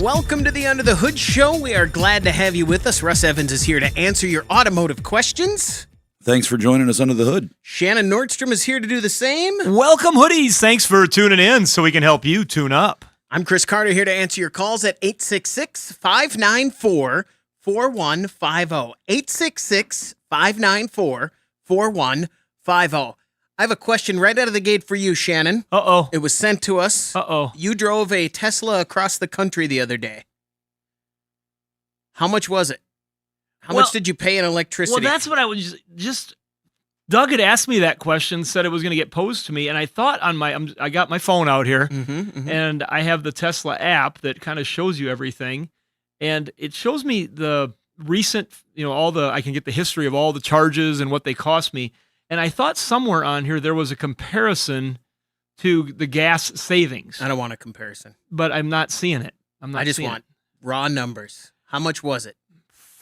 Welcome to the Under the Hood Show. We are glad to have you with us. Russ Evans is here to answer your automotive questions. Thanks for joining us under the hood. Shannon Nordstrom is here to do the same. Welcome, hoodies. Thanks for tuning in so we can help you tune up. I'm Chris Carter here to answer your calls at 866-594-4150. 866-594-4150. I have a question right out of the gate for you, Shannon. Uh-oh. It was sent to us. Uh-oh. You drove a Tesla across the country the other day. How much was it? How much did you pay in electricity? Well, that's what I was just... Doug had asked me that question, said it was going to get posed to me, and I thought on I got my phone out here, and I have the Tesla app that kind of shows you everything, and it shows me the recent, I can get the history of all the charges and what they cost me, and I thought somewhere on here there was a comparison to the gas savings. I don't want a comparison. But I'm not seeing it. I just want raw numbers. How much was it?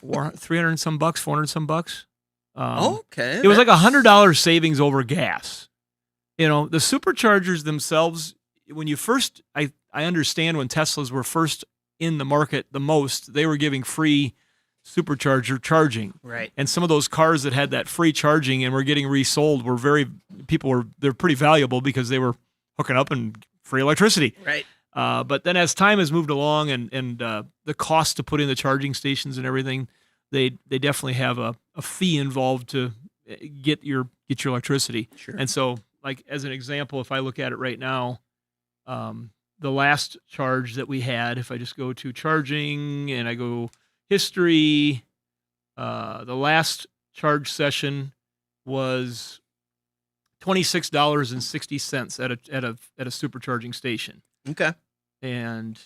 300 and some bucks, 400 and some bucks. Okay. It was like $100 savings over gas. The superchargers themselves, when you first, I understand when Teslas were first in the market the most, they were giving free supercharger charging. Right. And some of those cars that had that free charging and were getting resold they're pretty valuable because they were hooking up and free electricity. Right. But then as time has moved along and the cost to put in the charging stations and everything, they definitely have a fee involved to get your electricity. Sure. And so, like as an example, if I look at it right now, the last charge that we had, if I just go to charging and I go history, the last charge session was $26.60 at a supercharging station. Okay. And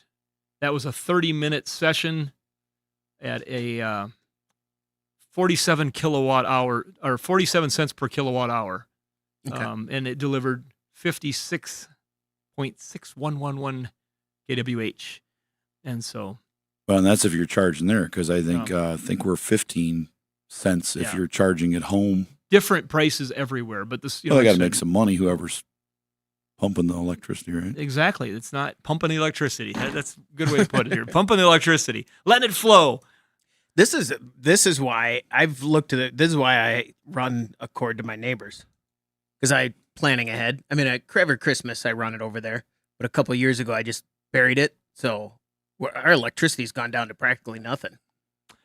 that was a 30-minute session at a 47 kilowatt hour or 47 cents per kilowatt hour. Okay. And it delivered 56.6111 kWh. And so. Well, and that's if you're charging there, because I think we're 15 cents if you're charging at home. Different prices everywhere, but this. They got to make some money, whoever's pumping the electricity, right? Exactly. It's not pumping the electricity. That's a good way to put it here. Pumping the electricity, letting it flow. This is why I've looked at it. This is why I run a cord to my neighbors, because I planning ahead. I mean, every Christmas I run it over there, but a couple of years ago I just buried it, so our electricity's gone down to practically nothing.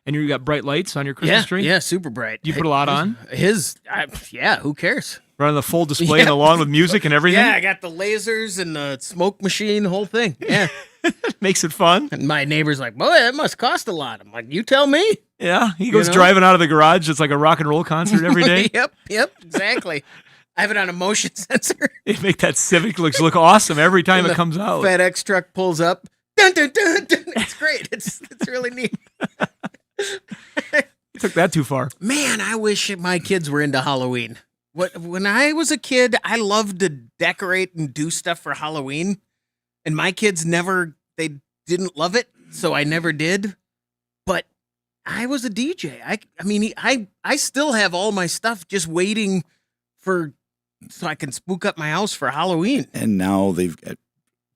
And you got bright lights on your Christmas tree? Yeah, super bright. You put a lot on? Who cares? Running the full display in the lawn with music and everything? Yeah, I got the lasers and the smoke machine, the whole thing. Yeah. Makes it fun. And my neighbor's like, boy, that must cost a lot. I'm like, you tell me. Yeah, he goes driving out of the garage. It's like a rock and roll concert every day. Yep, exactly. I have it on a motion sensor. They make that Civic look awesome every time it comes out. FedEx truck pulls up. Dun, dun, dun, dun. It's great. It's really neat. You took that too far. Man, I wish my kids were into Halloween. When I was a kid, I loved to decorate and do stuff for Halloween. And my kids they didn't love it, so I never did. But I was a DJ. I still have all my stuff just waiting so I can spook up my house for Halloween. And now they've got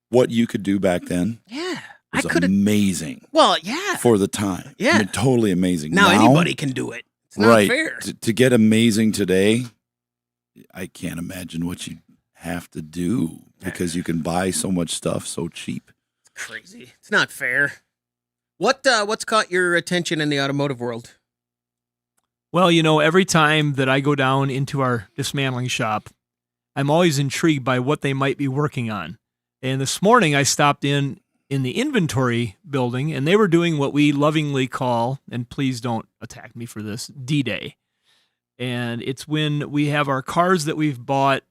what you could do back then. Yeah. Was amazing. Well, yeah. For the time. Yeah. I mean, totally amazing. Now anybody can do it. It's not fair. To get amazing today, I can't imagine what you have to do because you can buy so much stuff so cheap. It's crazy. It's not fair. What's caught your attention in the automotive world? Well, every time that I go down into our dismantling shop, I'm always intrigued by what they might be working on. And this morning I stopped in the inventory building, and they were doing what we lovingly call, and please don't attack me for this, D-Day. And it's when we have our cars that we've bought.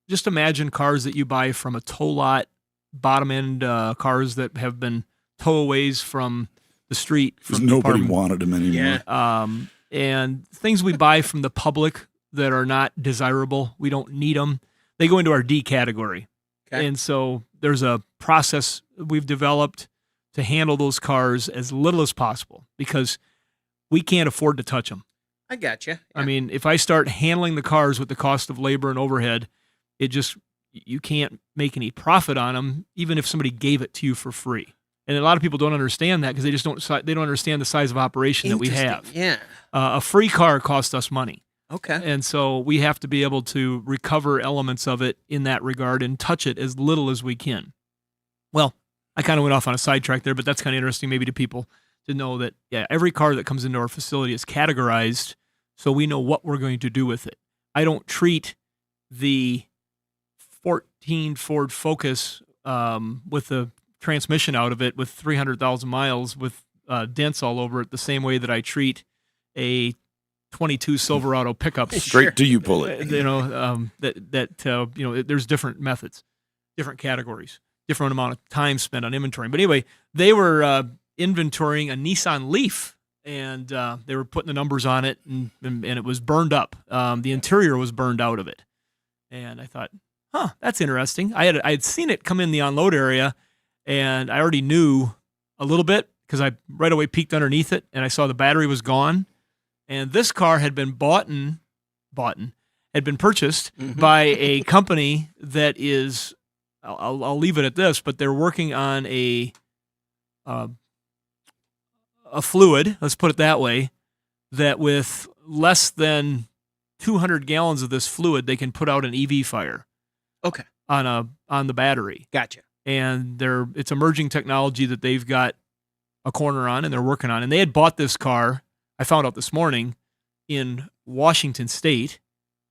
Just imagine cars that you buy from a tow lot, bottom-end cars that have been towaways from the street. Because nobody wanted them anymore. Yeah. And things we buy from the public that are not desirable, we don't need them. They go into our D category. Okay. And so there's a process we've developed to handle those cars as little as possible because we can't afford to touch them. I got you. Yeah. I mean, if I start handling the cars with the cost of labor and overhead, you can't make any profit on them, even if somebody gave it to you for free. And a lot of people don't understand that because they don't understand the size of operation that we have. Yeah. A free car costs us money. Okay. And so we have to be able to recover elements of it in that regard and touch it as little as we can. Well, I kind of went off on a sidetrack there, but that's kind of interesting maybe to people to know that, yeah, every car that comes into our facility is categorized so we know what we're going to do with it. I don't treat the 14 Ford Focus with the transmission out of it with 300,000 miles with dents all over it the same way that I treat a 22 Silverado pickup. Straight to you pull it. There's different methods, different categories, different amount of time spent on inventory. But anyway, they were inventorying a Nissan Leaf, and they were putting the numbers on it, and it was burned up. The interior was burned out of it, and I thought, that's interesting. I had seen it come in the unload area, and I already knew a little bit because I right away peeked underneath it, and I saw the battery was gone. And this car had been purchased by a company that is, I'll leave it at this, but they're working on a fluid, let's put it that way, that with less than 200 gallons of this fluid, they can put out an EV fire. Okay. On the battery. Gotcha. And it's emerging technology that they've got a corner on and they're working on. And they had bought this car, I found out this morning, in Washington State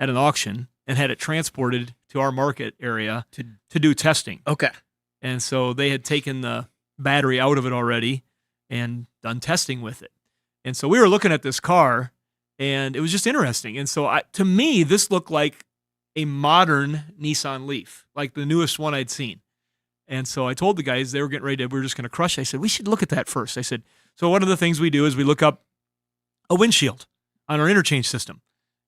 at an auction and had it transported to our market area to do testing. Okay. And so they had taken the battery out of it already and done testing with it. And so we were looking at this car, and it was just interesting. And so to me, this looked like a modern Nissan Leaf, like the newest one I'd seen. And so I told the guys, we were just going to crush it. I said, we should look at that first. I said, so one of the things we do is we look up a windshield on our interchange system.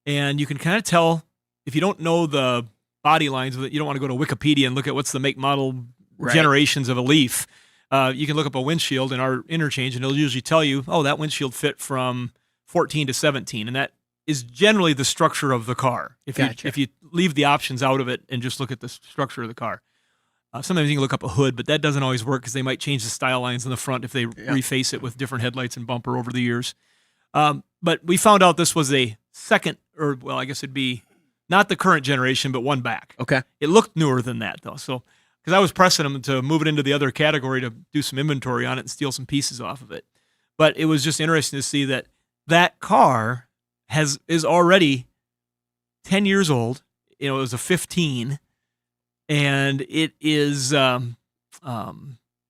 And you can kind of tell, if you don't know the body lines of it, you don't want to go to Wikipedia and look at what's the make, model, generations of a Leaf. You can look up a windshield in our interchange, and it'll usually tell you, that windshield fit from 14 to 17. And that is generally the structure of the car. If you leave the options out of it and just look at the structure of the car. Sometimes you can look up a hood, but that doesn't always work because they might change the style lines in the front if they reface it with different headlights and bumper over the years. But we found out this was a second, or well, I guess it'd be not the current generation, but one back. Okay. It looked newer than that, though. So, because I was pressing them to move it into the other category to do some inventory on it and steal some pieces off of it. But it was just interesting to see that car is already 10 years old. It was a 15, and it is not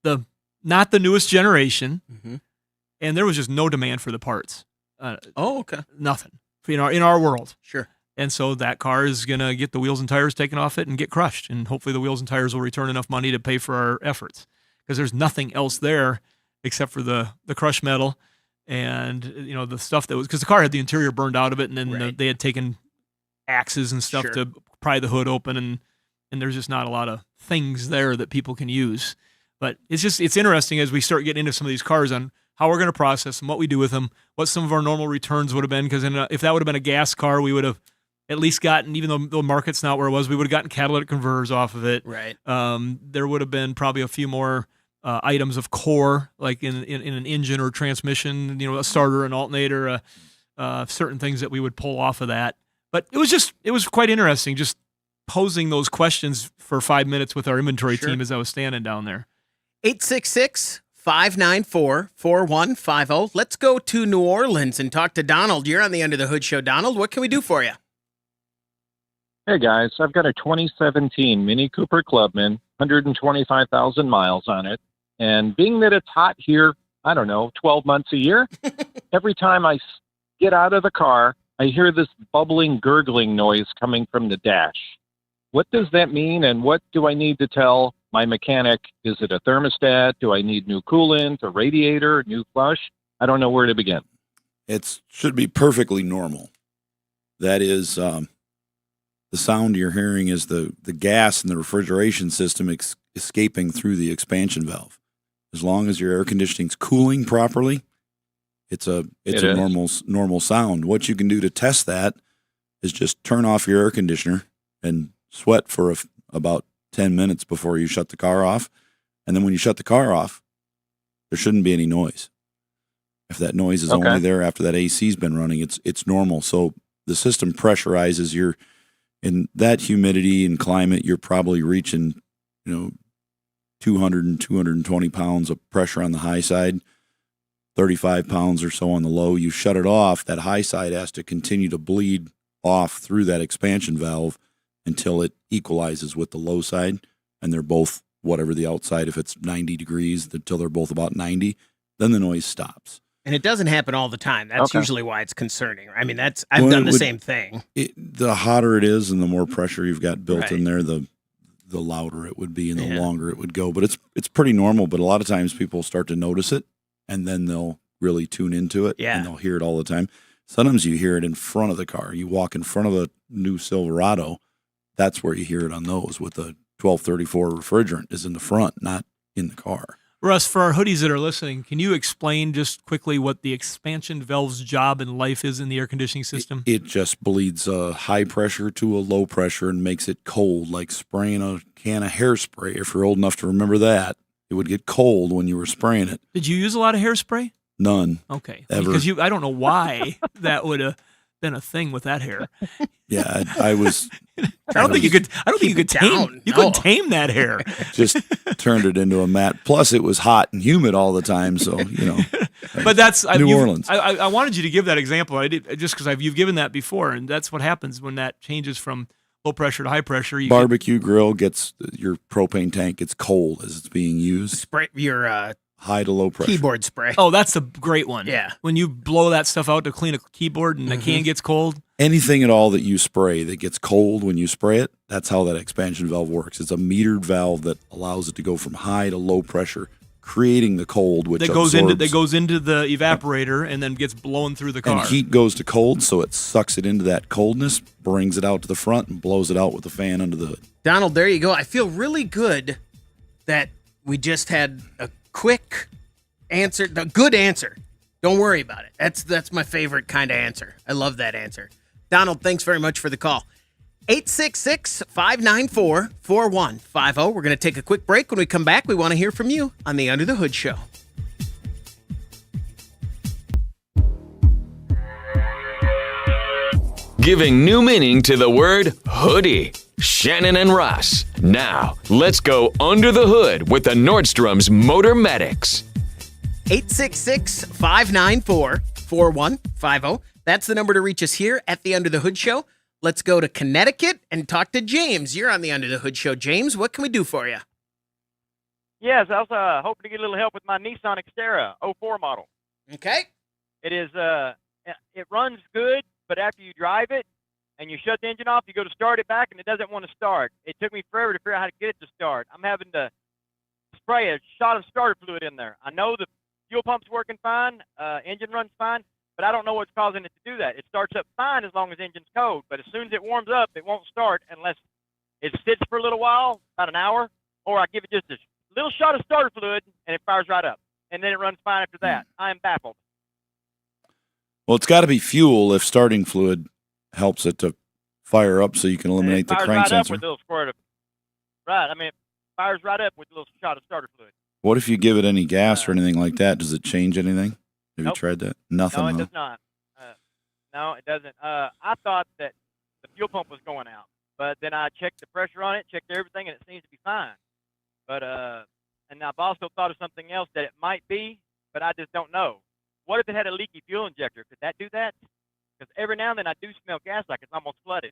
the newest generation. Mm-hmm. And there was just no demand for the parts. Okay. Nothing in our world. Sure. And so that car is going to get the wheels and tires taken off it and get crushed. And hopefully the wheels and tires will return enough money to pay for our efforts, because there's nothing else there except for the crushed metal and, the stuff that was, because the car had the interior burned out of it. And then they had taken axes and stuff to pry the hood open. And there's just not a lot of things there that people can use. But it's interesting as we start getting into some of these cars on how we're going to process them, what we do with them, what some of our normal returns would have been. Because if that would have been a gas car, we would have at least gotten, even though the market's not where it was, we would have gotten catalytic converters off of it. Right. There would have been probably a few more items of core, like in an engine or transmission, a starter, an alternator, certain things that we would pull off of that. But it was quite interesting just posing those questions for 5 minutes with our inventory team as I was standing down there. 866-594-4150. Let's go to New Orleans and talk to Donald. You're on the Under the Hood Show. Donald, what can we do for you? Hey, guys. I've got a 2017 Mini Cooper Clubman, 125,000 miles on it. And being that it's hot here, 12 months a year, every time I get out of the car, I hear this bubbling, gurgling noise coming from the dash. What does that mean, and what do I need to tell my mechanic? Is it a thermostat? Do I need new coolant, a radiator, new flush? I don't know where to begin. It should be perfectly normal. That is, the sound you're hearing is the gas in the refrigeration system escaping through the expansion valve. As long as your air conditioning's cooling properly, it's a normal sound. What you can do to test that is just turn off your air conditioner and sweat for about 10 minutes before you shut the car off. And then when you shut the car off, there shouldn't be any noise. If that noise is Okay. only there after that AC's been running, it's normal. So the system pressurizes in that humidity and climate, you're probably reaching, 200 and 220 pounds of pressure on the high side, 35 pounds or so on the low. You shut it off, that high side has to continue to bleed off through that expansion valve until it equalizes with the low side, and they're both whatever the outside, if it's 90 degrees, until they're both about 90, then the noise stops. And it doesn't happen all the time. That's Okay. usually why it's concerning. I mean, I've Well, done it the would- same thing. The hotter it is and the more pressure you've got built Right. in there, the louder it would be and the Yeah. longer it would go. But it's pretty normal. But a lot of times people start to notice it, and then they'll really tune into it, Yeah. and they'll hear it all the time. Sometimes you hear it in front of the car. You walk in front of a new Silverado, that's where you hear it on those with the 1234 refrigerant is in the front, not in the car. Russ, for our hoodies that are listening, can you explain just quickly what the expansion valve's job in life is in the air conditioning system? It just bleeds a high pressure to a low pressure and makes it cold, like spraying a can of hairspray. If you're old enough to remember that, it would get cold when you were spraying it. Did you use a lot of hairspray? None. Okay. Ever. Because I don't know why that would have been a thing with that hair. Yeah, I was I don't think you could Keep it tame. down. You No. couldn't tame that hair. just turned it into a mat. Plus, it was hot and humid all the time, so But that's New Orleans. I wanted you to give that example. I did just because you've given that before, and that's what happens when that changes from low pressure to high pressure. You Barbecue grill gets your propane tank gets cold as it's being used, Spray your high to low pressure. keyboard spray. oh, that's a great one. Yeah. When you blow that stuff out to clean a keyboard and the can gets cold. Anything at all that you spray that gets cold when you spray it, that's how that expansion valve works. It's a metered valve that allows it to go from high to low pressure, creating the cold, which That goes into the evaporator and then gets blown through the car. and heat goes to cold, so it sucks it into that coldness, brings it out to the front, and blows it out with the fan under the hood. Donald, there you go. I feel really good that we just had a quick answer, a good answer. Don't worry about it. That's my favorite kind of answer. I love that answer. Donald, thanks very much for the call. 866-594-4150. We're going to take a quick break. When we come back, we want to hear from you on the Under the Hood Show. Giving new meaning to the word hoodie. Shannon and Russ. Now, let's go under the hood with the Nordstrom's Motor Medics. 866-594-4150. That's the number to reach us here at the Under the Hood Show. Let's go to Connecticut and talk to James. You're on the Under the Hood Show. James, what can we do for you? Yes, I was hoping to get a little help with my Nissan Xterra 04 model. Okay. It is it runs good, but after you drive it and you shut the engine off, you go to start it back and it doesn't want to start. It took me forever to figure out how to get it to start. I'm having to spray a shot of starter fluid in there. I know the fuel pump's working fine, engine runs fine, but I don't know what's causing it to do that. It starts up fine as long as the engine's cold, but as soon as it warms up, it won't start unless it sits for a little while, about an hour, or I give it just a little shot of starter fluid and it fires right up. And then it runs fine after that. I am baffled. Well, it's got to be fuel if starting fluid helps it to fire up so you can eliminate And the it fires crank right sensor. up with a little squirt of, right, I mean, it fires right up with a little shot of starter fluid. What if you give it any gas or anything like that? Does it change anything? Have Nope. you tried that? Nothing. No, it huh? does not. No, it doesn't. I thought that the fuel pump was going out, but then I checked the pressure on it, checked everything, and it seems to be fine. But and I've also thought of something else that it might be, but I just don't know. What if it had a leaky fuel injector? Could that do that? Because every now and then I do smell gas like it's almost flooded.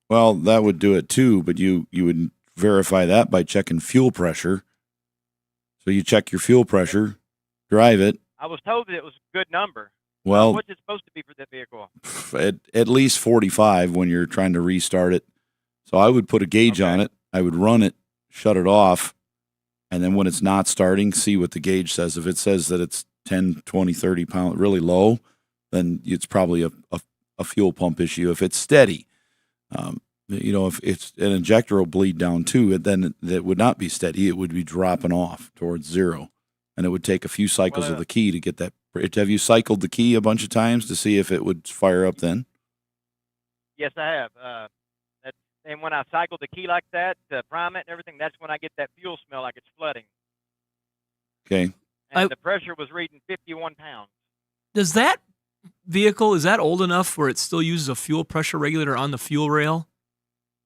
Well, that would do it too, but you would verify that by checking fuel pressure. So you check your fuel pressure, drive it. I was told that it was a good number. Well, What's it supposed to be for that vehicle? at least 45 when you're trying to restart it. So I would put a gauge Okay. on it. I would run it, shut it off, and then when it's not starting, see what the gauge says. If it says that it's 10, 20, 30 pounds, really low, then it's probably a fuel pump issue. If it's steady, if it's an injector will bleed down too, then it would not be steady. It would be dropping off towards zero. And it would take a few cycles of the key to get that. Have you cycled the key a bunch of times to see if it would fire up then? Yes, I have. And when I cycle the key like that to prime it and everything, that's when I get that fuel smell like it's flooding. Okay. and the pressure was reading 51 pounds. Does that vehicle, is that old enough where it still uses a fuel pressure regulator on the fuel rail?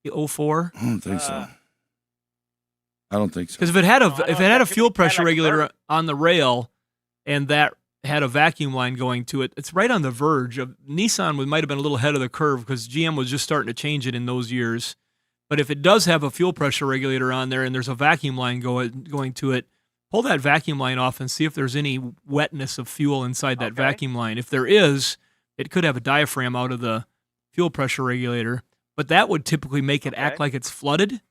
The 04? I don't think so. I don't think so. Because if it had No, I if don't it had a think fuel it's pressure like a regulator bird. on the rail, and that had a vacuum line going to it, it's right on the verge of Nissan. Might have been a little ahead of the curve because GM was just starting to change it in those years. But if it does have a fuel pressure regulator on there and there's a vacuum line going to it, pull that vacuum line off and see if there's any wetness of fuel inside that Okay. vacuum line. If there is, it could have a diaphragm out of the fuel pressure regulator, but that would typically make it act Okay. like it's flooded.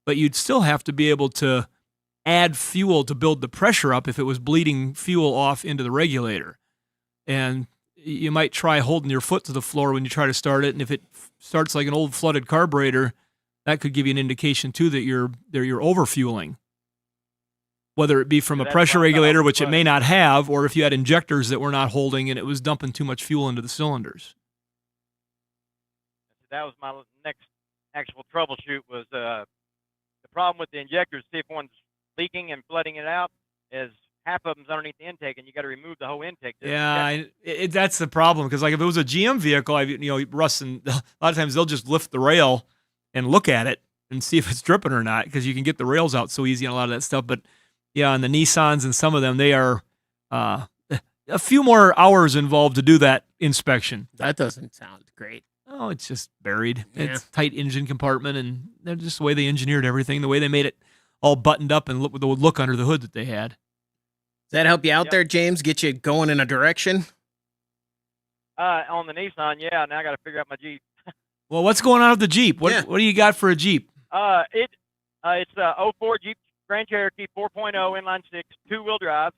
But you'd still have to be able to add fuel to build the pressure up if it was bleeding fuel off into the regulator. And you might try holding your foot to the floor when you try to start it, and if it starts like an old flooded carburetor, that could give you an indication too that you're overfueling. Whether it be from a That's pressure why I thought regulator, it was which it may not have, or if you had injectors that were not holding and it was dumping too much fuel into the cylinders. That was my next actual troubleshoot was the problem with the injectors. See if one's leaking and flooding it out is half of them's underneath the intake, and you got to remove the whole intake. to check Yeah, that's the problem because like if it was a GM vehicle, Russ and a lot of times they'll just lift the rail and look at it and see if it's dripping or not because you can get the rails out so easy on a lot of that stuff. But yeah, on the Nissans and some of them, they are a few more hours involved to do that inspection. That doesn't sound great. Oh, it's just buried. Yeah. It's tight engine compartment, and they're just the way they engineered everything, the way they made it all buttoned up and look with the look under the hood that they had. Does that help you out Yep. there, James? Get you going in a direction? on the Nissan, yeah. Now I got to figure out my Jeep. Well, what's going on with the Jeep? What Yeah. do you got for a Jeep? It's a 04 Jeep Grand Cherokee 4.0 inline six, 2-wheel drive.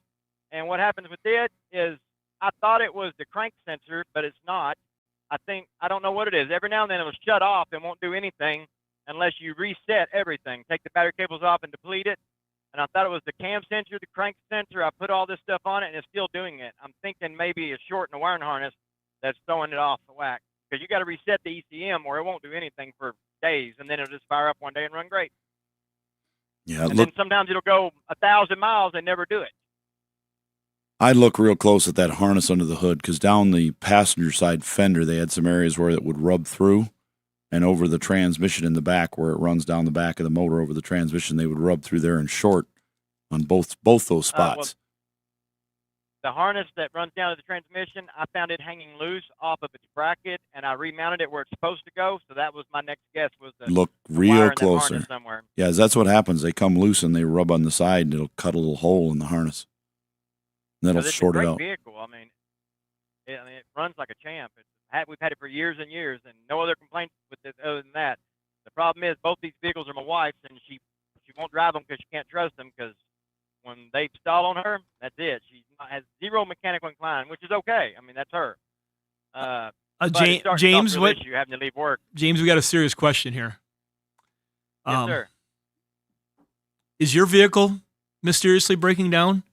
And what happens with it is I thought it was the crank sensor, but it's not. I don't know what it is. Every now and then it will shut off and won't do anything unless you reset everything. Take the battery cables off and deplete it. And I thought it was the cam sensor, the crank sensor. I put all this stuff on it, and it's still doing it. I'm thinking maybe a short in the wiring harness that's throwing it off the whack. Because you got to reset the ECM or it won't do anything for days, and then it'll just fire up one day and run great. Yeah, And look, then sometimes it'll go 1,000 miles and never do it. I look real close at that harness under the hood because down the passenger side fender, they had some areas where it would rub through, and over the transmission in the back, where it runs down the back of the motor over the transmission, they would rub through there and short on both those spots. The harness that runs down to the transmission, I found it hanging loose off of its bracket, and I remounted it where it's supposed to go. So that was my next guess was the Look wire real in that closer. harness somewhere. Yeah, that's what happens. They come loose and they rub on the side, and it'll cut a little hole in the harness. And that'll 'Cause it's short a it great out. vehicle. I mean, it runs like a champ. We've had it for years and years, and no other complaints with it other than that. The problem is both these vehicles are my wife's, and she won't drive them because she can't trust them because when they stall on her, that's it. She has zero mechanical incline, which is okay. I mean, that's her. But it's starting to James, cause what? issue having to leave work? James, we got a serious question here. Yes, sir. Is your vehicle mysteriously breaking down?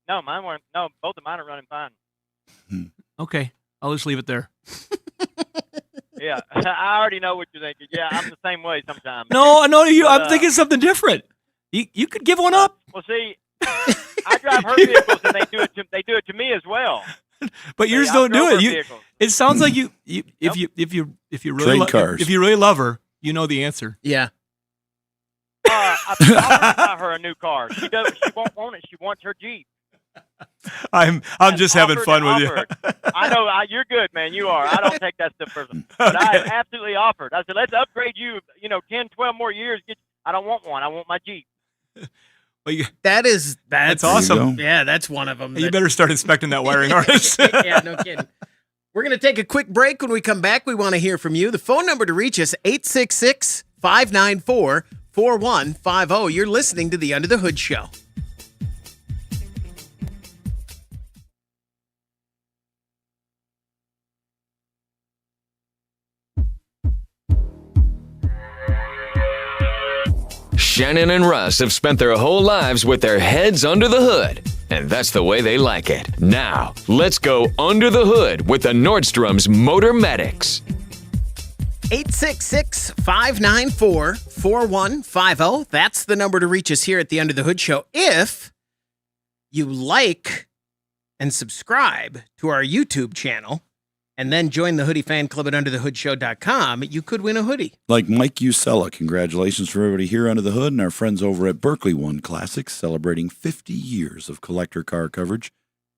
No, mine weren't. No, both of mine are running fine. Okay, I'll just leave it there. Yeah, I already know what you're thinking. Yeah, I'm the same way sometimes. No, I'm But, thinking something different. You could give one up, Well, see, I drive her vehicles, and they do it to me as well. but yours See, I don't do drove it. her You, vehicles. it sounds like if Nope. you really Trade cars. if you really love her, you know the answer. Yeah. I offered to buy her a new car. She doesn't. She won't want it. She wants her Jeep. I'm just having Offered fun and with offered. I know you're good, man. You are. I don't take that stuff personally. But I have absolutely offered. I said, let's upgrade you. 10, 12 more years. I don't want one. I want my Jeep. Well, That's That's There you awesome. go. Yeah, that's one of them. you better start inspecting that wiring harness. Yeah, no kidding. We're going to take a quick break. When we come back, we want to hear from you. The phone number to reach us, 866-594-4150. You're listening to the Under the Hood Show. Shannon and Russ have spent their whole lives with their heads under the hood, and that's the way they like it. Now, let's go under the hood with the Nordstrom's Motor Medics. 866-594-4150. That's the number to reach us here at the Under the Hood Show. If you like and subscribe to our YouTube channel, and then join the Hoodie Fan Club at UnderTheHoodShow.com, you could win a hoodie. Like Mike Usella, congratulations for everybody here under the hood and our friends over at Berkeley One Classics, celebrating 50 years of collector car coverage,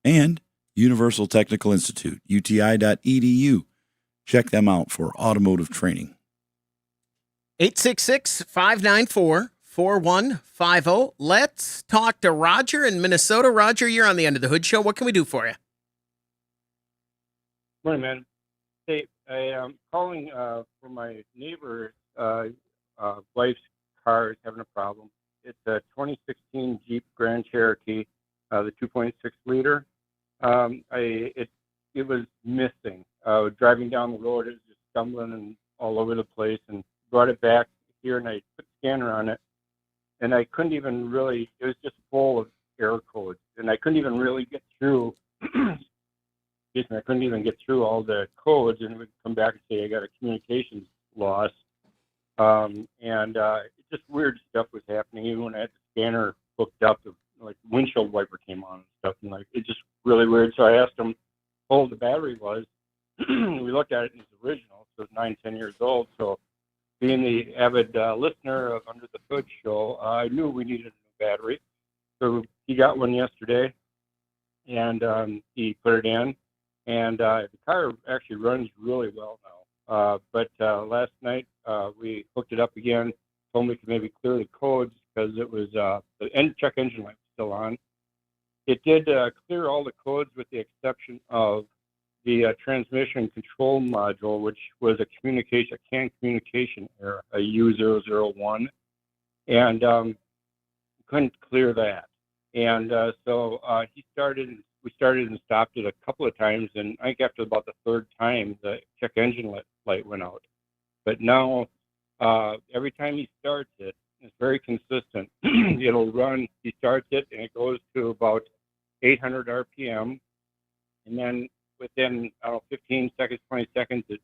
and Universal Technical Institute, uti.edu. Check them out for automotive training. 866-594-4150. Let's talk to Roger in Minnesota. Roger, you're on the Under the Hood Show. What can we do for you? Morning, man. Hey, I am calling for my neighbor's wife's car is having a problem. It's a 2016 Jeep Grand Cherokee, the 2.6 liter. It was missing. Driving down the road, it was just stumbling and all over the place, and brought it back here, and I put the scanner on it, and I couldn't even really. It was just full of error codes, and I couldn't even really get through. I couldn't even get through all the codes, and it would come back and say I got a communications loss. Just weird stuff was happening. Even when I had the scanner hooked up, like windshield wiper came on and stuff, and like it's just really weird. So I asked him how old the battery was. We looked at it, and it's original, so it's 9-10 years old. So being the avid listener of Under the Hood Show, I knew we needed a new battery. So he got one yesterday, and he put it in. And the car actually runs really well now. But last night we hooked it up again, told me we could maybe clear the codes because it was the check engine light was still on. It did clear all the codes with the exception of the transmission control module, which was a CAN communication error, a U001, and couldn't clear that. And so we started and stopped it a couple of times, and I think after about the third time, the check engine light went out. But now, every time he starts it, it's very consistent. It'll run, he starts it, and it goes to about 800 RPM, and then within, 15 seconds, 20 seconds, it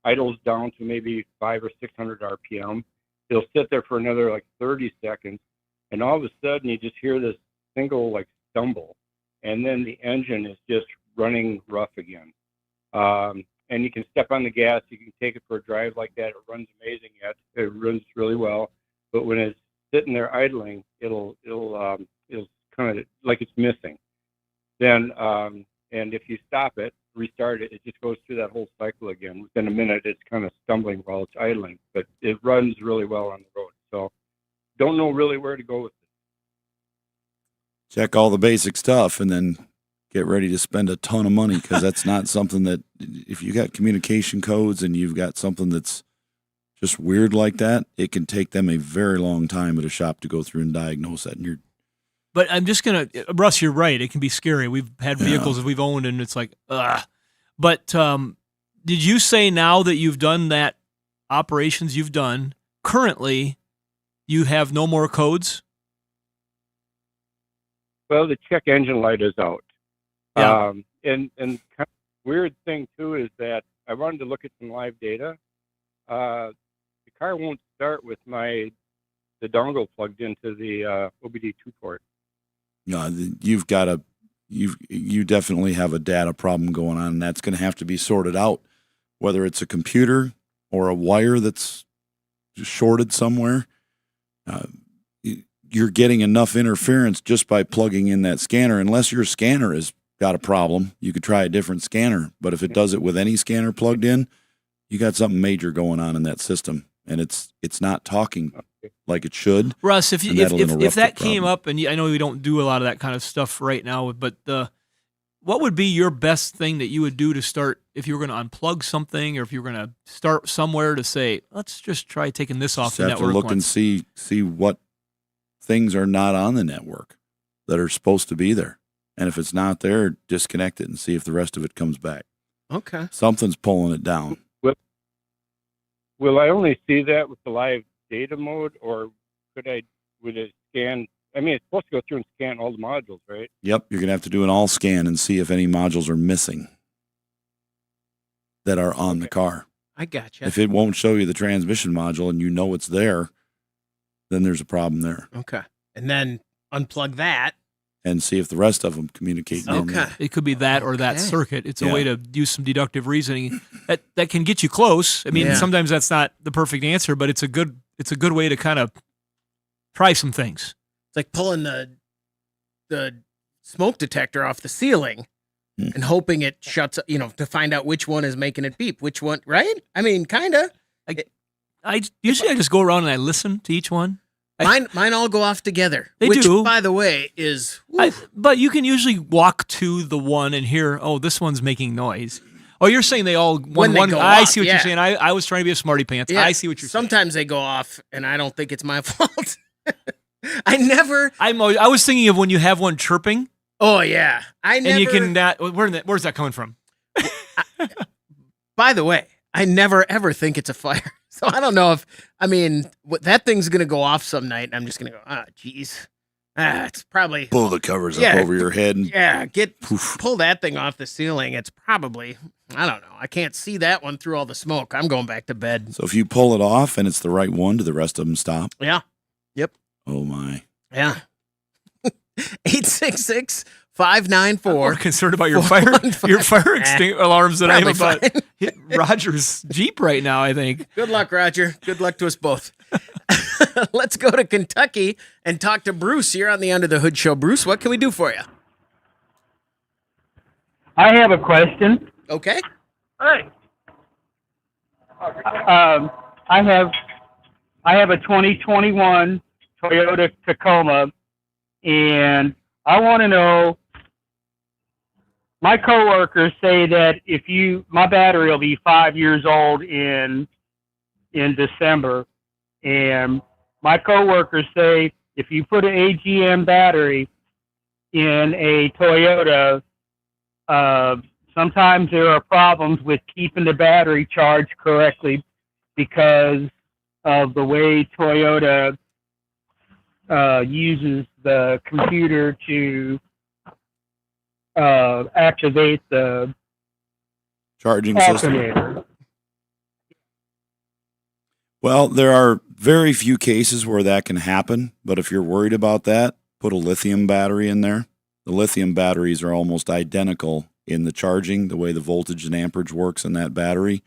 idles down to maybe 500 or 600 RPM. It'll sit there for another, 30 seconds, and all of a sudden, you just hear this single, stumble. And then the engine is just running rough again. And you can step on the gas. You can take it for a drive like that. It runs amazing yet. It runs really well. But when it's sitting there idling, it'll kind of like it's missing. Then, and if you stop it, restart it, it just goes through that whole cycle again. Within a minute, it's kind of stumbling while it's idling. But it runs really well on the road. So don't know really where to go with it. Check all the basic stuff and then get ready to spend a ton of money, because that's not something that, if you got communication codes and you've got something that's just weird like that, it can take them a very long time at a shop to go through and diagnose that. And But I'm just going to, Russ, you're right. It can be scary. We've had vehicles that we've owned, and it's like, ugh. But did you say now that you've done that operations you've done, currently you have no more codes? Well, the check engine light is out. Yeah. And kind of weird thing, too, is that I wanted to look at some live data. The car won't start with the dongle plugged into the OBD2 port. you definitely have a data problem going on, and that's going to have to be sorted out, whether it's a computer or a wire that's shorted somewhere. You're getting enough interference just by plugging in that scanner. Unless your scanner has got a problem, you could try a different scanner. But if it does it with any scanner plugged in, you got something major going on in that system, and it's not talking like it should. Russ, if that came problem. up, and I know we don't do a lot of that kind of stuff right now, but what would be your best thing that you would do to start if you were going to unplug something, or if you were going to start somewhere to say, let's just try taking this off the Just have network? to look and see what things are not on the network that are supposed to be there. And if it's not there, disconnect it and see if the rest of it comes back. Okay. Something's pulling it down. Will I only see that with the live data mode, or would it scan? I mean, it's supposed to go through and scan all the modules, right? Yep, you're going to have to do an all scan and see if any modules are missing that are on the car. I gotcha. If it won't show you the transmission module and you know it's there, then there's a problem there. Okay. And then unplug that and see if the rest of them communicate normally. Okay. It could be that or that Okay. circuit. It's a Yeah. way to use some deductive reasoning that can get you close. I mean, Yeah. sometimes that's not the perfect answer, but it's a good way to kind of try some things. It's like pulling the smoke detector off the ceiling and hoping it shuts, to find out which one is making it beep, which one, right? I mean, kind of. I just go around and I listen to each one. Mine all go off together. They which, do. by the way, is But you can usually walk to the one and hear, oh, this one's making noise. Oh, you're saying they all When they one. go I off, see what yeah. you're saying. I was trying to be a smarty pants. yeah, I see what you're saying. sometimes they go off, and I don't think it's my fault. I never. I was thinking of when you have one chirping Oh yeah, I never. and you can where's that coming from? By the way, I never ever think it's a fire. So I don't know that thing's gonna go off some night, and I'm just gonna go, geez. It's probably Pull the covers Yeah. up over your head. And pull that thing off the ceiling. It's probably, I don't know. I can't see that one through all the smoke. I'm going back to bed. So if you pull it off and it's the right one, do the rest of them stop? Yeah. Yep. Oh my! Yeah. 866-594. We're concerned about your fire alarms that I am Probably about fine. hit Roger's Jeep right now, I think. Good luck, Roger. Good luck to us both. Let's go to Kentucky and talk to Bruce. You're on the Under the Hood show. Bruce, what can we do for you? I have a question. Okay. I have a 2021 Toyota Tacoma, and I want to know. My coworkers say that my battery will be 5 years old in December, and my coworkers say if you put an AGM battery in a Toyota, sometimes there are problems with keeping the battery charged correctly because of the way Toyota uses the computer to activate the Charging system. alternator. Well, there are very few cases where that can happen, but if you're worried about that, put a lithium battery in there. The lithium batteries are almost identical in the charging, the way the voltage and amperage works in that battery,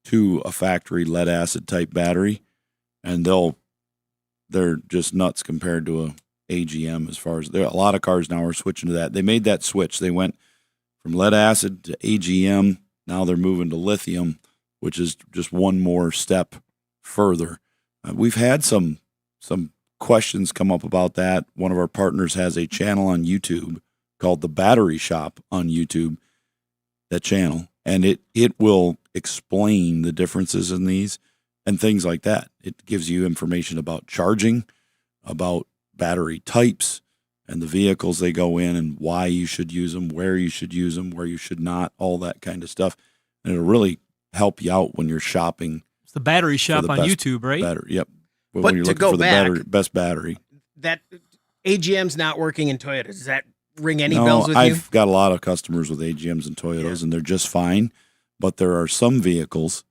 to a factory lead acid type battery, and they're just nuts compared to a AGM. As far as a lot of cars now are switching to that. They made that switch. They went from lead acid to AGM. Now they're moving to lithium, which is just one more step further. We've had some questions come up about that. One of our partners has a channel on YouTube called The Battery Shop on YouTube, that channel, and it will explain the differences in these and things like that. It gives you information about charging, about battery types and the vehicles they go in and why you should use them, where you should use them, where you should not, all that kind of stuff. And it'll really help you out when you're shopping. It's the Battery Shop the on best YouTube, right? Battery, yep. But When you're to looking go for the back- best battery. That AGM's not working in Toyota. Does that ring any No, bells with you? I've got a lot of customers with AGMs and Toyotas, and they're just fine. But there are some vehicles,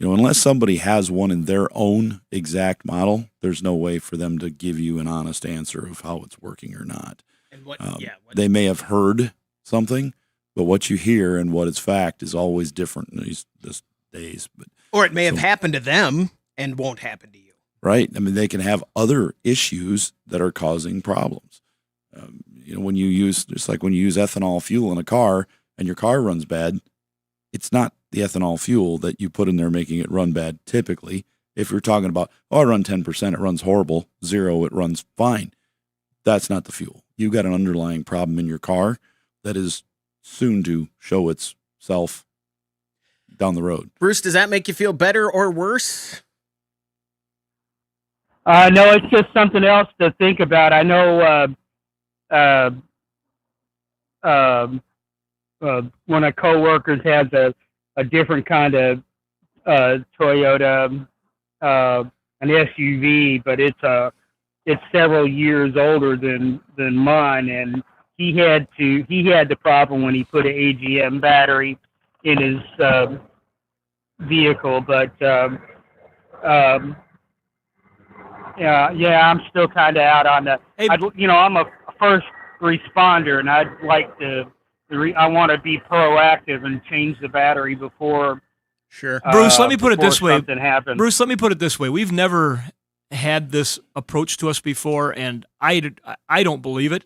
unless somebody has one in their own exact model, there's no way for them to give you an honest answer of how it's working or not. And what They may have heard something, but what you hear and what is fact is always different in these days. But or it may have happened to them and won't happen to you. right, I mean, they can have other issues that are causing problems. When you use ethanol fuel in a car and your car runs bad, it's not the ethanol fuel that you put in there making it run bad. Typically, if you're talking about, I run 10%, it runs horrible. 0, it runs fine. That's not the fuel. You've got an underlying problem in your car that is soon to show itself down the road. Bruce, does that make you feel better or worse? No, it's just something else to think about. I know one of coworkers has a different kind of Toyota, an SUV, but it's several years older than mine, and he had the problem when he put an AGM battery in his vehicle, but yeah, I'm still kind of out on that. Hey, I'm a responder, and I'd like I want to be proactive and change the battery before. Sure. Bruce, let me put it before this way. something happens. Bruce, let me put it this way. We've never had this approach to us before, and I don't believe it.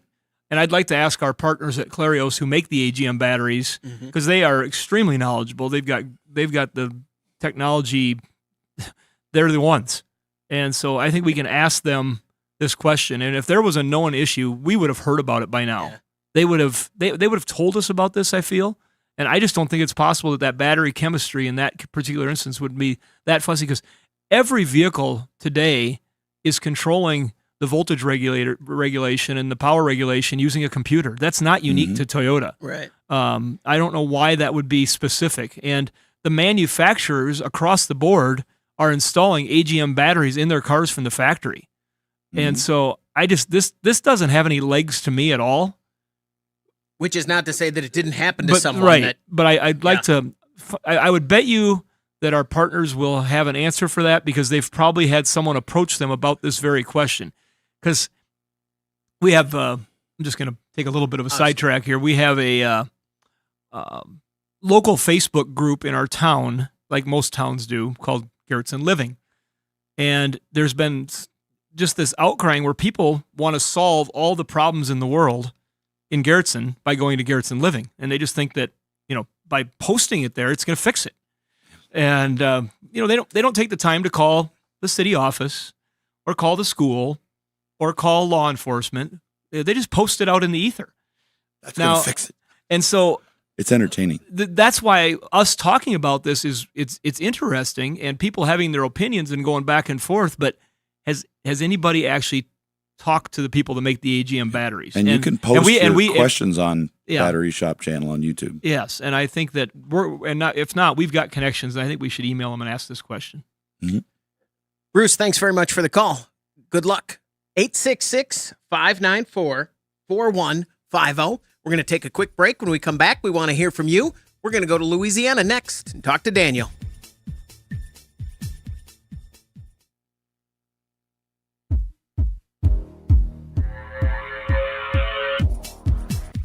And I'd like to ask our partners at Clarios who make the AGM batteries, because they are extremely knowledgeable. They've got the technology. They're the ones. And so I think we can ask them this question. And if there was a known issue, we would have heard about it by now. Yeah. They would have told us about this, I feel. And I just don't think it's possible that battery chemistry in that particular instance would be that fussy, because every vehicle today is controlling the voltage regulation and the power regulation using a computer. That's not unique to Toyota. Right. I don't know why that would be specific. And the manufacturers across the board are installing AGM batteries in their cars from the factory. And so this doesn't have any legs to me at all. Which is not to say that it didn't happen to someone. Right. But I'd like to, I would bet you that our partners will have an answer for that, because they've probably had someone approach them about this very question. Because we have, I'm just going to take a little bit of a sidetrack here. We have a local Facebook group in our town, like most towns do, called Garrettson Living. And there's been just this outcrying where people want to solve all the problems in the world in Garrettson by going to Garrettson Living. And they just think that, by posting it there, it's going to fix it. And, they don't take the time to call the city office or call the school or call law enforcement. They just post it out in the ether. That's going to fix it. And so it's entertaining. That's why us talking about this it's interesting, and people having their opinions and going back and forth. But has anybody actually talked to the people that make the AGM batteries? And you can post your questions on Battery Shop channel on YouTube. Yes, and I think that if not, we've got connections, and I think we should email them and ask this question. Bruce, thanks very much for the call. Good luck. 866-594-4150. We're going to take a quick break. When we come back, we want to hear from you. We're going to go to Louisiana next and talk to Daniel.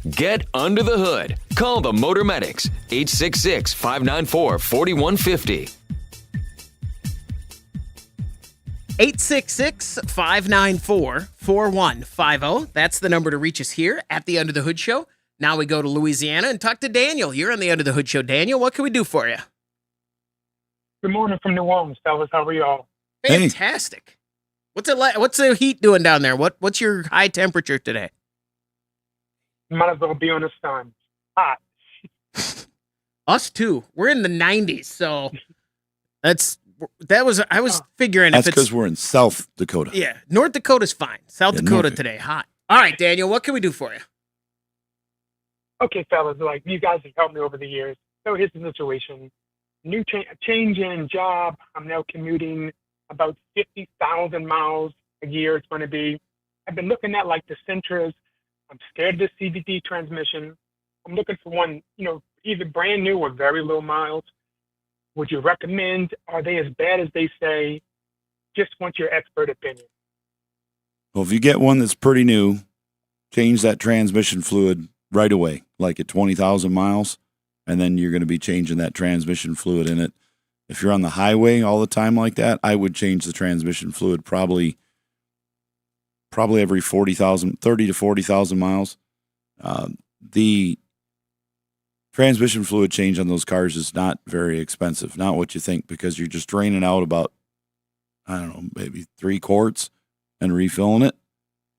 Get under the hood. Call the Motor Medics, 866-594-4150. 866-594-4150. That's the number to reach us here at the Under the Hood Show. Now we go to Louisiana and talk to Daniel. You're on the Under the Hood Show. Daniel, what can we do for you? Good morning from New Orleans, fellas. How are y'all? Fantastic. What's it like? What's the heat doing down there? What's your high temperature today? Might as well be on the sun. Hot. Us too. We're in the 90s, so I was figuring that's if it's because we're in South Dakota. Yeah, North Dakota's fine. South Dakota today, hot. All right, Daniel, what can we do for you? Okay, fellas, like you guys have helped me over the years. So here's the situation. New change in job. I'm now commuting about 50,000 miles a year. It's going to be. I've been looking at like the Sentras. I'm scared of the CVT transmission. I'm looking for one, either brand new or very low miles. Would you recommend? Are they as bad as they say? Just want your expert opinion. Well, if you get one that's pretty new, change that transmission fluid right away, like at 20,000 miles, and then you're going to be changing that transmission fluid in it. If you're on the highway all the time like that, I would change the transmission fluid probably every 30 to 40,000 miles. The transmission fluid change on those cars is not very expensive, not what you think, because you're just draining out about, maybe 3 quarts and refilling it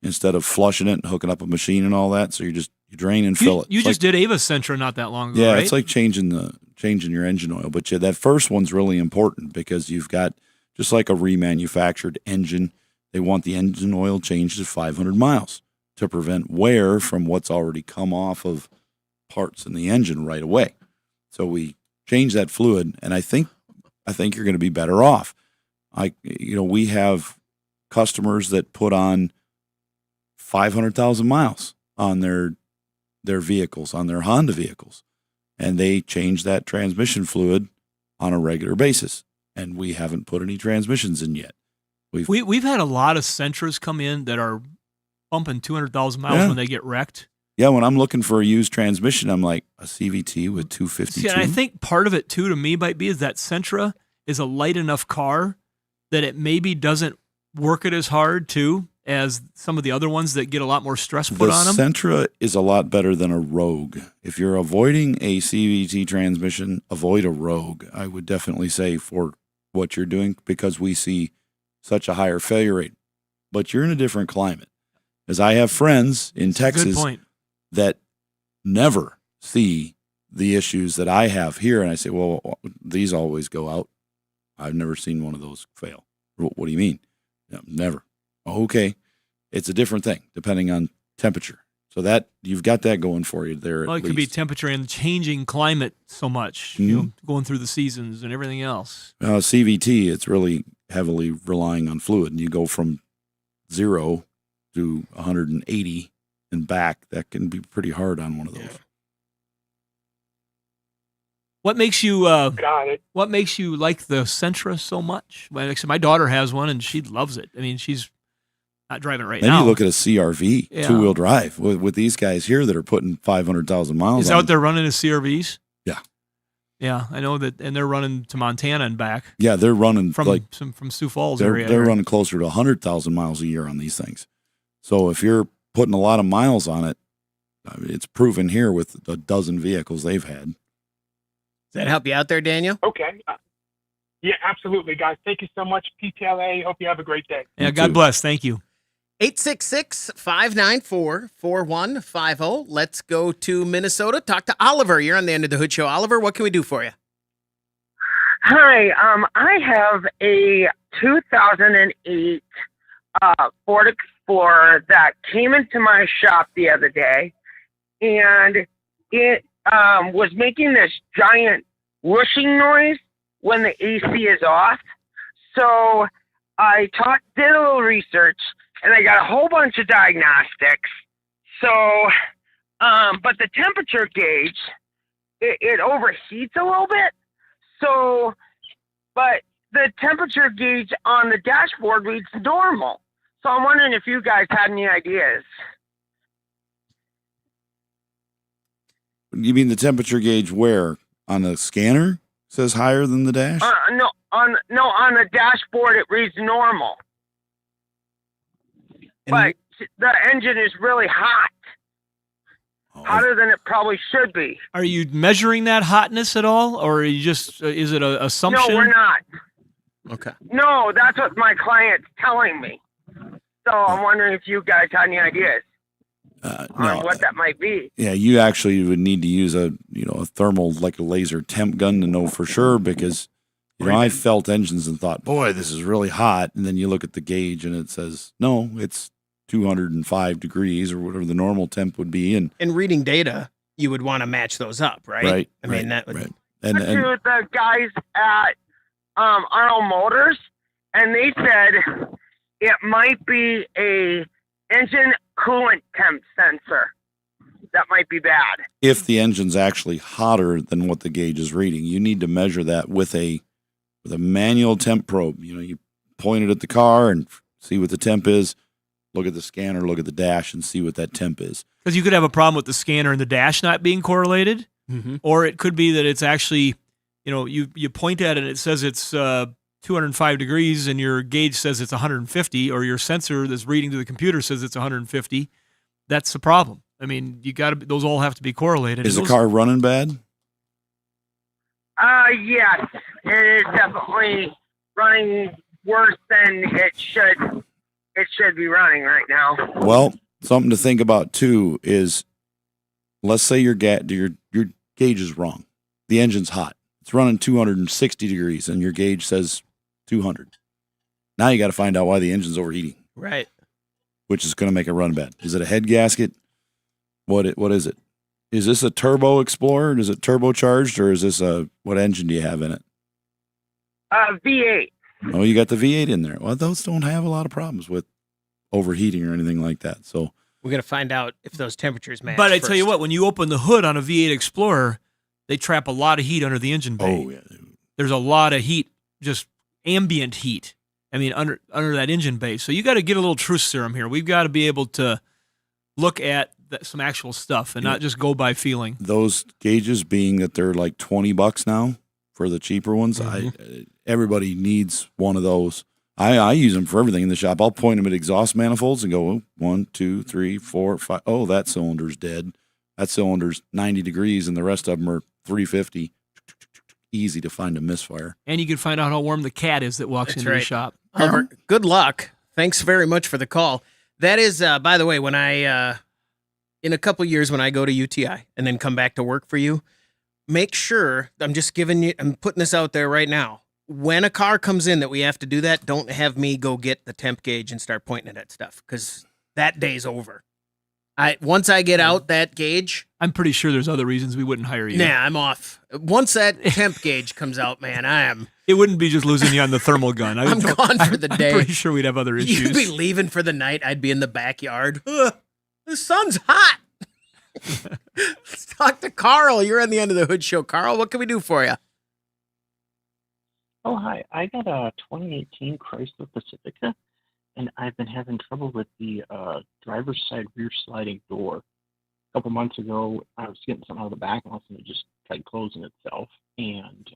instead of flushing it and hooking up a machine and all that. So you drain and fill it. You just did Ava Sentra not that long ago, yeah, right? It's like changing your engine oil. But that first one's really important because you've got, just like a remanufactured engine, they want the engine oil changed at 500 miles to prevent wear from what's already come off of parts in the engine right away. So we change that fluid, and I think you're going to be better off. We have customers that put on 500,000 miles on their vehicles, on their Honda vehicles, and they change that transmission fluid on a regular basis, and we haven't put any transmissions in yet. We've had a lot of Sentras come in that are pumping 200,000 miles Yeah. when they get wrecked. Yeah, when I'm looking for a used transmission, I'm like, a CVT with 252. See, and I think part of it too, to me, might be is that Sentra is a light enough car that it maybe doesn't work it as hard too as some of the other ones that get a lot more stress put the on them. Sentra is a lot better than a Rogue. If you're avoiding a CVT transmission, avoid a Rogue. I would definitely say for what you're doing, because we see such a higher failure rate. But you're in a different climate. As I have friends in That's a good Texas point. that never see the issues that I have here. And I say, well, these always go out. I've never seen one of those fail. What do you mean? No, never. Okay. It's a different thing depending on temperature. So that you've got that going for you there. Well, it could be temperature and changing climate so much, going through the seasons and everything else. CVT, it's really heavily relying on fluid. And you go from 0 to 180 and back. That can be pretty hard on one of those. What makes you Got it. What makes you like the Sentra so much? Well, actually, my daughter has one and she loves it. I mean, she's not driving it right Then now. you look at a CRV, Yeah. two-wheel drive, with these guys here that are putting 500,000 miles Is on out there running as CRVs? Yeah. Yeah, I know that, and they're running to Montana and back Yeah, they're running from like from Sioux Falls they're area. running closer to 100,000 miles a year on these things. So if you're putting a lot of miles on it, I mean, it's proven here with a dozen vehicles they've had. Does that help you out there, Daniel? Okay. Yeah, absolutely, guys. Thank you so much, PTLA. Hope you have a great day. Yeah, You God too. bless. Thank you. 866-594-4150. Let's go to Minnesota. Talk to Oliver. You're on the End of the Hood Show. Oliver, what can we do for you? Hi, I have a 2008 Ford Explorer that came into my shop the other day, and it was making this giant whooshing noise when the AC is off. So I did a little research, and I got a whole bunch of diagnostics. So, but the temperature gauge, it overheats a little bit. So, but the temperature gauge on the dashboard reads normal. So I'm wondering if you guys had any ideas. You mean the temperature gauge where? On the scanner? Says higher than the dash? No, on the dashboard it reads normal. But the engine is really hot. Hotter than it probably should be. Are you measuring that hotness at all, or are you just is it an assumption? No, we're not. Okay. No, that's what my client's telling me. So I'm wondering if you guys had any ideas on what that might be. Yeah, you actually would need to use a thermal, like a laser temp gun to know for sure, because I felt engines and thought, boy, this is really hot, and then you look at the gauge and it says no, it's 205 degrees or whatever the normal temp would be, and reading data, you would want to match those up, right? Right. I mean, that would. Right. And to the guys at Arnold Motors, and they said it might be a engine coolant temp sensor. That might be bad. If the engine's actually hotter than what the gauge is reading, you need to measure that with a manual temp probe. You point it at the car and see what the temp is. Look at the scanner, look at the dash, and see what that temp is. Because you could have a problem with the scanner and the dash not being correlated, or it could be that it's actually, you point at it and it says it's 205 degrees and your gauge says it's 150, or your sensor that's reading to the computer says it's 150. That's the problem. I mean, those all have to be correlated. Is the car running bad? Yes, it is definitely running worse than it should. It should be running right now. Well, something to think about too is, let's say your gauge is wrong. The engine's hot. It's running 260 degrees, and your gauge says 200. Now you got to find out why the engine's overheating. Right. Which is going to make it run bad. Is it a head gasket? What is it? Is this a turbo Explorer? Is it turbocharged, or is this what engine do you have in it? V8. Oh, you got the V8 in there. Well, those don't have a lot of problems with overheating or anything like that. So we're going to find out if those temperatures match. But I tell you what, when you open the hood on a V8 Explorer, they trap a lot of heat under the engine bay. Oh, yeah. There's a lot of heat, just ambient heat. I mean, under that engine base. So you got to get a little truth serum here. We've got to be able to look at some actual stuff and not just go by feeling. Those gauges being that they're like $20 now for the cheaper ones, everybody needs one of those. I use them for everything in the shop. I'll point them at exhaust manifolds and go, 1, 2, 3, 4, 5. Oh, that cylinder's dead. That cylinder's 90 degrees, and the rest of them are 350. Easy to find a misfire. And you can find out how warm the cat is that walks into the shop. Oliver, good luck. Thanks very much for the call. That is, by the way, when I, in a couple years when I go to UTI and then come back to work for you, make sure, I'm putting this out there right now. When a car comes in that we have to do that, don't have me go get the temp gauge and start pointing it at stuff, because that day's over. Once I get out that gauge, I'm pretty sure there's other reasons we wouldn't hire you. Nah, I'm off. Once that temp gauge comes out, man, I am. It wouldn't be just losing you on the thermal gun. I'm gone for the day. I'm pretty sure we'd have other issues. You'd be leaving for the night. I'd be in the backyard. The sun's hot. Let's talk to Carl. You're on the End of the Hood show. Carl, what can we do for you? Oh, hi. I got a 2018 Chrysler Pacifica, and I've been having trouble with the driver's side rear sliding door. A couple months ago, I was getting something out of the back, and all of a sudden it just tried closing itself. And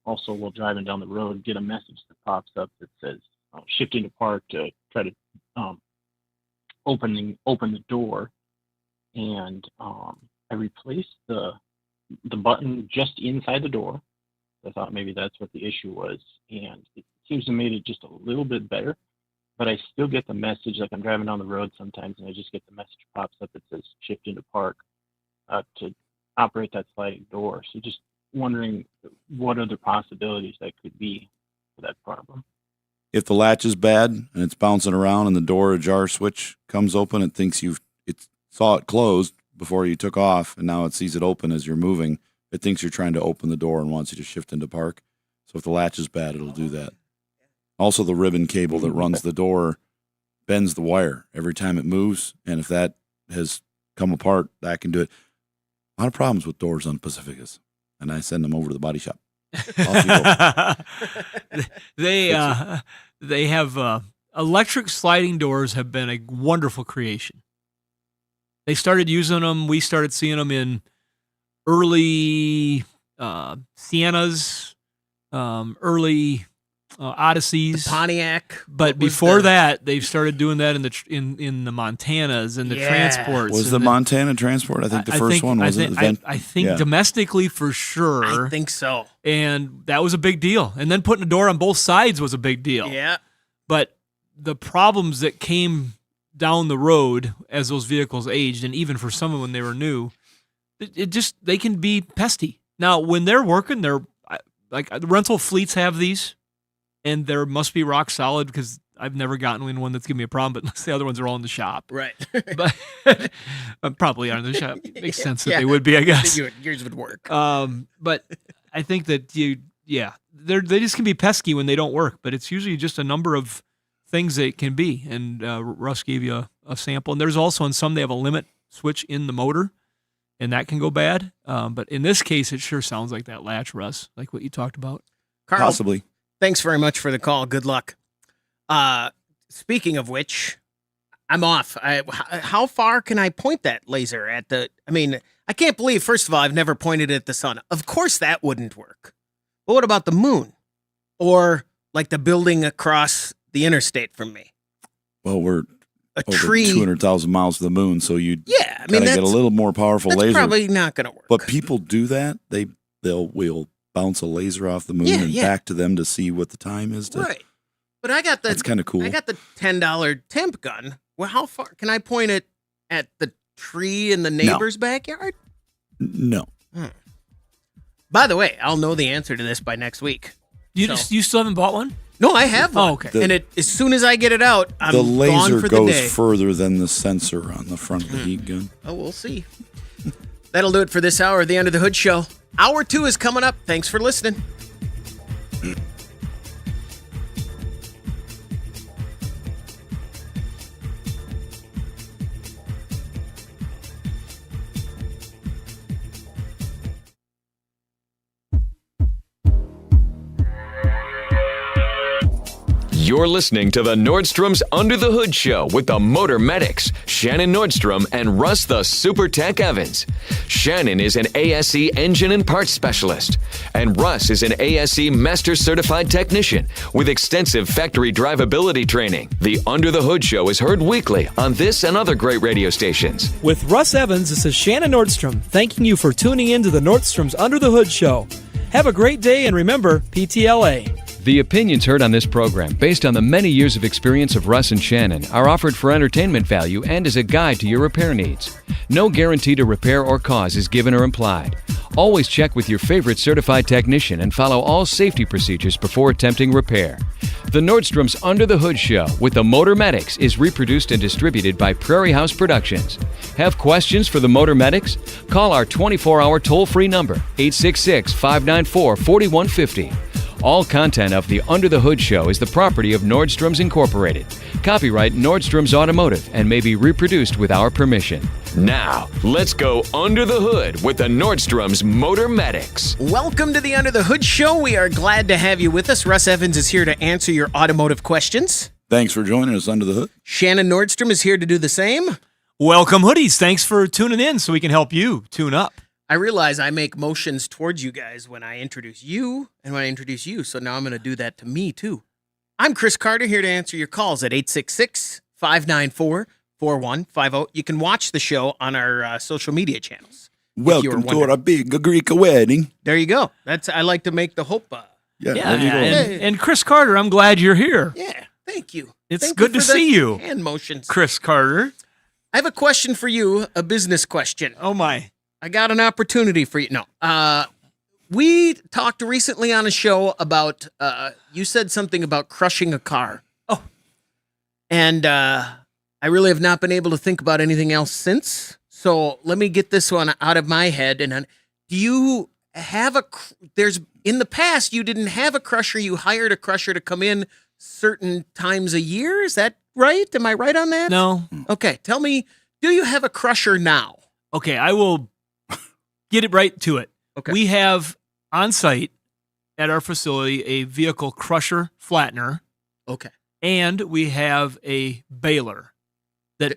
also, while driving down the road, get a message that pops up that says shifting to park to try to open the door. And I replaced the button just inside the door. I thought maybe that's what the issue was, and it seems to have made it just a little bit better. But I still get the message, like I'm driving down the road sometimes, and I just get the message pops up that says shift into park to operate that sliding door. So just wondering what other possibilities that could be for that problem. If the latch is bad and it's bouncing around and the door ajar switch comes open, it thinks it saw it closed before you took off, and now it sees it open as you're moving. It thinks you're trying to open the door and wants you to shift into park. So if the latch is bad, it'll do that. Also, the ribbon cable that runs the door bends the wire every time it moves, and if that has come apart, that can do it. A lot of problems with doors on Pacificas, and I send them over to the body shop. They have electric sliding doors have been a wonderful creation. They started using them. We started seeing them in early Siennas, early Odysseys, the Pontiac. But before that, they've started doing that in the Montanas and the Transports. Was the Montana Transport? I think the first one was. I think domestically for sure. I think so. And that was a big deal. And then putting a door on both sides was a big deal. Yeah. But the problems that came down the road as those vehicles aged, and even for some of them when they were new, they can be pesky. Now, when they're working, they're like the rental fleets have these, and there must be rock solid because I've never gotten in one that's given me a problem, but the other ones are all in the shop. Right. But probably aren't in the shop. It makes sense that they would be, I guess. Yours would work. But I think that they just can be pesky when they don't work, but it's usually just a number of things that it can be. And Russ gave you a sample. And there's also in some, they have a limit switch in the motor, and that can go bad. But in this case, it sure sounds like that latch, Russ, like what you talked about. Carl, possibly. Thanks very much for the call. Good luck. Speaking of which, I'm off. How far can I point that laser at I can't believe, first of all, I've never pointed it at the sun. Of course that wouldn't work. But what about the moon? Or like the building across the interstate from me? Well, we're over tree. 200,000 miles to the moon, so you gotta get a little more powerful laser. That's probably not going to work. But people do that. We'll bounce a laser off the moon and back to them to see what the time is. Right. But that's kind of cool. I got the $10 temp gun. Well, how far can I point it at the tree in the neighbor's backyard? No. By the way, I'll know the answer to this by next week. You still haven't bought one? No, I have one. Oh, okay. And as soon as I get it out, I'm the gone laser for the goes day. further than the sensor on the front of the heat gun. Oh, we'll see. That'll do it for this hour of the Under the Hood Show. Hour 2 is coming up. Thanks for listening. You're listening to the Nordstrom's Under the Hood Show with the Motor Medics, Shannon Nordstrom and Russ the Super Tech Evans. Shannon is an ASE engine and parts specialist, and Russ is an ASE Master Certified Technician with extensive factory drivability training. The Under the Hood Show is heard weekly on this and other great radio stations. With Russ Evans, this is Shannon Nordstrom, thanking you for tuning in to the Nordstrom's Under the Hood Show. Have a great day, and remember, PTLA. The opinions heard on this program, based on the many years of experience of Russ and Shannon, are offered for entertainment value and as a guide to your repair needs. No guarantee to repair or cause is given or implied. Always check with your favorite certified technician and follow all safety procedures before attempting repair. The Nordstrom's Under the Hood Show with the Motor Medics is reproduced and distributed by Prairie House Productions. Have questions for the Motor Medics? Call our 24-hour toll-free number, 866-594-4150. All content of the Under the Hood Show is the property of Nordstrom's Incorporated. Copyright Nordstrom's Automotive and may be reproduced with our permission. Now, let's go under the hood with the Nordstrom's Motor Medics. Welcome to the Under the Hood Show. We are glad to have you with us. Russ Evans is here to answer your automotive questions. Thanks for joining us under the hood. Shannon Nordstrom is here to do the same. Welcome, hoodies. Thanks for tuning in so we can help you tune up. I realize I make motions towards you guys when I introduce you and when I introduce you, so now I'm going to do that to me, too. I'm Chris Carter, here to answer your calls at 866-594-4150. You can watch the show on our social media channels. Welcome to our big Greek wedding. There you go. I like to make the hope. There you go. And Chris Carter, I'm glad you're here. Yeah, thank you. It's good to see you. Hand motions. Chris Carter. I have a question for you, a business question. Oh, my. I got an opportunity for you. No. We talked recently on a show about, you said something about crushing a car. Oh. And I really have not been able to think about anything else since. So let me get this one out of my head. And do you have in the past, you didn't have a crusher. You hired a crusher to come in certain times a year. Is that right? Am I right on that? No. Okay. Tell me, do you have a crusher now? Okay, I will get it right to it. Okay. We have on site at our facility a vehicle crusher flattener. Okay. And we have a baler that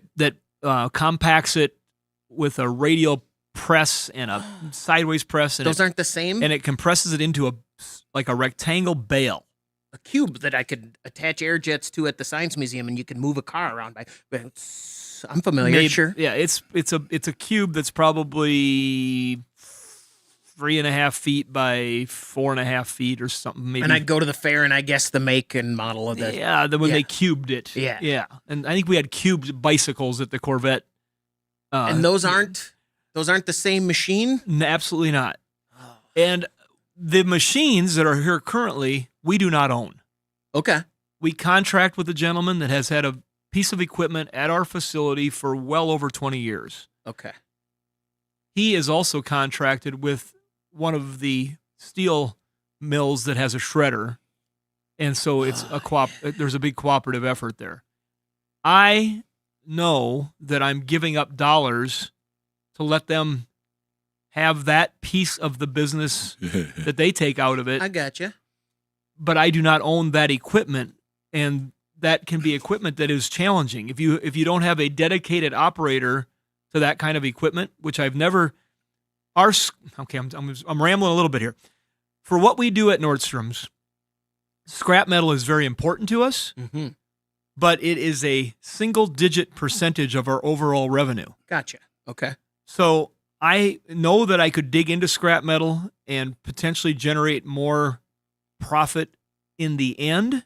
compacts it with a radial press and a sideways press. And those aren't the same? And it compresses it into a rectangle bale. A cube that I could attach air jets to at the Science Museum, and you can move a car around by. I'm familiar. Maybe, sure. Yeah, it's a cube that's probably 3.5 feet by 4.5 feet or something. Maybe. And I'd go to the fair and I guess the make and model of the. Yeah, when they cubed it. Yeah. And I think we had cubed bicycles at the Corvette. And those aren't the same machine? Absolutely not. Oh. And the machines that are here currently, we do not own. Okay. We contract with a gentleman that has had a piece of equipment at our facility for well over 20 years. Okay. He is also contracted with one of the steel mills that has a shredder, and so it's there's a big cooperative effort there. I know that I'm giving up dollars to let them have that piece of the business that they take out of it. I gotcha. But I do not own that equipment, and that can be equipment that is challenging. If you don't have a dedicated operator to that kind of equipment, which I've never. I'm rambling a little bit here. For what we do at Nordstrom's, scrap metal is very important to us, but it is a single-digit percentage of our overall revenue. Gotcha. Okay. So I know that I could dig into scrap metal and potentially generate more profit in the end,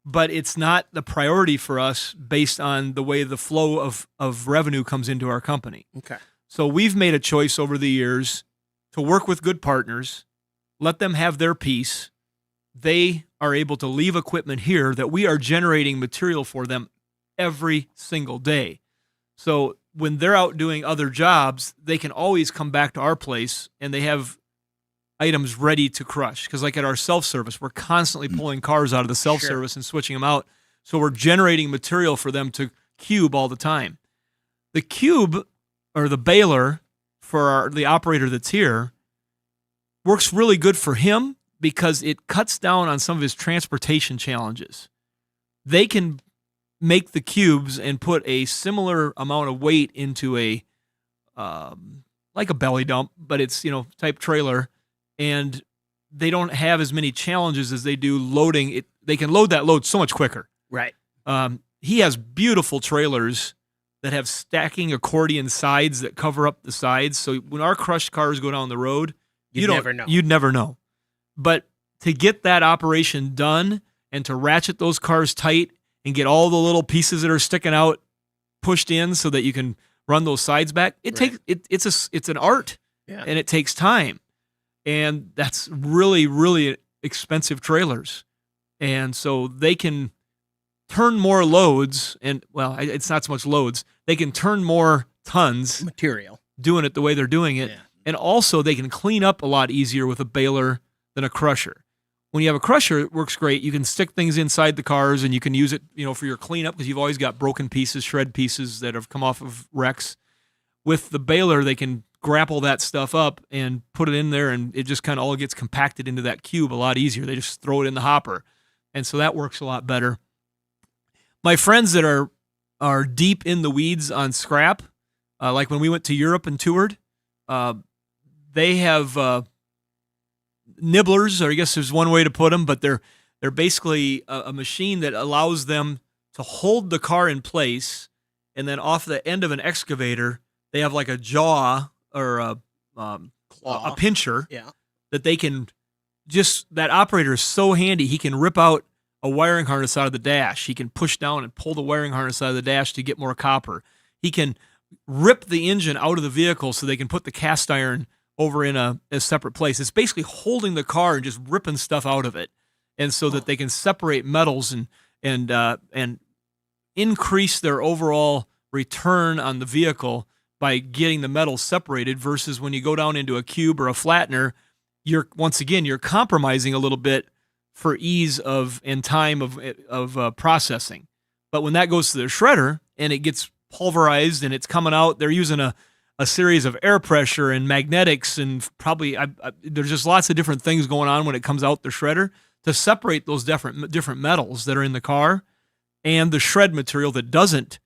but it's not the priority for us based on the way the flow of revenue comes into our company. Okay. So we've made a choice over the years to work with good partners, let them have their piece. They are able to leave equipment here that we are generating material for them every single day. So when they're out doing other jobs, they can always come back to our place and they have items ready to crush. Because like at our self-service, we're constantly pulling cars out of the self-service and switching them out. So we're generating material for them to cube all the time. The cube, or the baler, for the operator that's here, works really good for him because it cuts down on some of his transportation challenges. they can make the cubes and put a similar amount of weight into a like a belly dump, but it's type trailer, and they don't have as many challenges as they do loading it. They can load that load so much quicker. Right. He has beautiful trailers that have stacking accordion sides that cover up the sides. So when our crushed cars go down the road, You'd never know. You'd never know. But to get that operation done and to ratchet those cars tight and get all the little pieces that are sticking out pushed in so that you can run those sides back, it's an art, and it takes time. And that's really, really expensive trailers. And so they can turn more loads, and it's not so much loads. They can turn more tons material doing it the way they're doing it. Yeah. And also they can clean up a lot easier with a baler than a crusher. When you have a crusher, it works great. You can stick things inside the cars and you can use it, for your cleanup, because you've always got broken pieces, shred pieces that have come off of wrecks. With the baler, they can grapple that stuff up and put it in there, and it just kind of all gets compacted into that cube a lot easier. They just throw it in the hopper. And so that works a lot better. My friends that are deep in the weeds on scrap, like when we went to Europe and toured, they have nibblers, or I guess there's one way to put them, but they're basically a machine that allows them to hold the car in place, and then off the end of an excavator, they have like a jaw or a pincher that they can that operator is so handy. He can rip out a wiring harness out of the dash. He can push down and pull the wiring harness out of the dash to get more copper. He can rip the engine out of the vehicle so they can put the cast iron over in a separate place. It's basically holding the car and just ripping stuff out of it, and so that they can separate metals and increase their overall return on the vehicle by getting the metals separated, versus when you go down into a cube or a flattener, you're compromising a little bit for ease of and time of processing. But when that goes to the shredder and it gets pulverized and it's coming out, they're using a series of air pressure and magnetics, and probably there's just lots of different things going on when it comes out the shredder to separate those different metals that are in the car and the shred material that doesn't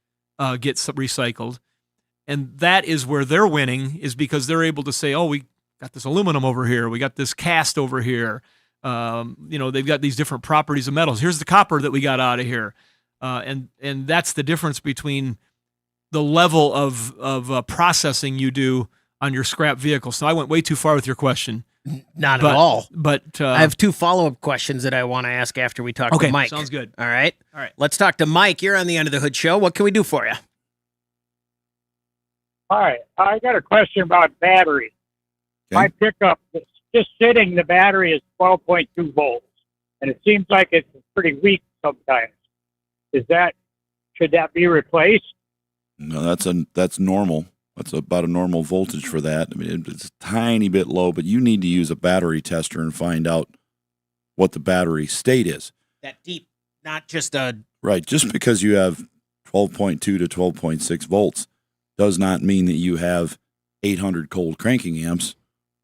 get recycled. And that is where they're winning, is because they're able to say, oh, we got this aluminum over here, we got this cast over here. They've got these different properties of metals. Here's the copper that we got out of here. And that's the difference between the level of processing you do on your scrap vehicle. So I went way too far with your question. Not at all. But I have two follow-up questions that I want to ask after we talk to Mike. Sounds good. All right? All right. Let's talk to Mike. You're on the Under the Hood Show. What can we do for you? Hi, I got a question about battery. Okay. My pickup, just sitting, the battery is 12.2 volts, and it seems like it's pretty weak sometimes. Should that be replaced? No, that's normal. That's about a normal voltage for that. I mean, it's a tiny bit low, but you need to use a battery tester and find out what the battery state is. That deep, not just a... Right. Just because you have 12.2 to 12.6 volts does not mean that you have 800 cold cranking amps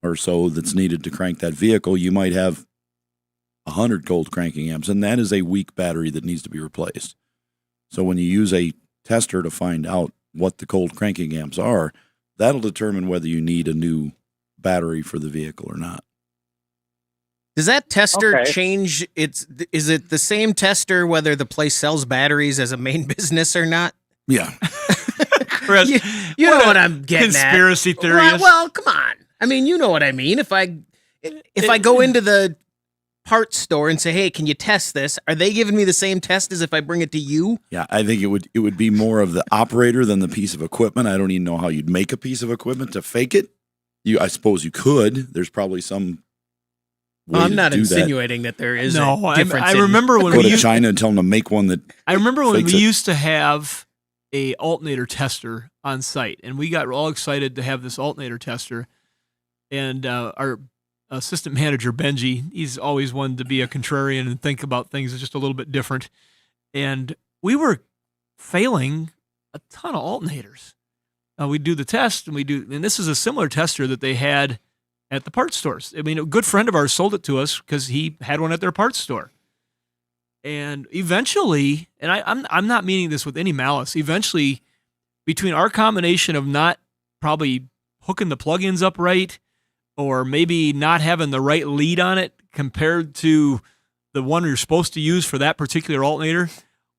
or so that's needed to crank that vehicle. You might have 100 cold cranking amps, and that is a weak battery that needs to be replaced. So when you use a tester to find out what the cold cranking amps are, that'll determine whether you need a new battery for the vehicle or not. Does that tester change? Is it the same tester whether the place sells batteries as a main business or not? Yeah. Chris, you know what I'm getting conspiracy at. theories. Well, come on. I mean, you know what I mean. If I go into the parts store and say, "Hey, can you test this?" Are they giving me the same test as if I bring it to you? Yeah, I think it would be more of the operator than the piece of equipment. I don't even know how you'd make a piece of equipment to fake it. I suppose you could. There's probably some way I'm to not do insinuating that there is No, a difference. I remember when Go we to China and tell them to make one that. I remember when fakes we it. used to have a alternator tester on site, and we got all excited to have this alternator tester. And our assistant manager, Benji, he's always wanted to be a contrarian and think about things just a little bit different. And we were failing a ton of alternators. We do the test, and this is a similar tester that they had at the parts stores. I mean, a good friend of ours sold it to us because he had one at their parts store. And eventually, and I'm not meaning this with any malice, eventually, between our combination of not probably hooking the plugins up right, or maybe not having the right lead on it compared to the one you're supposed to use for that particular alternator,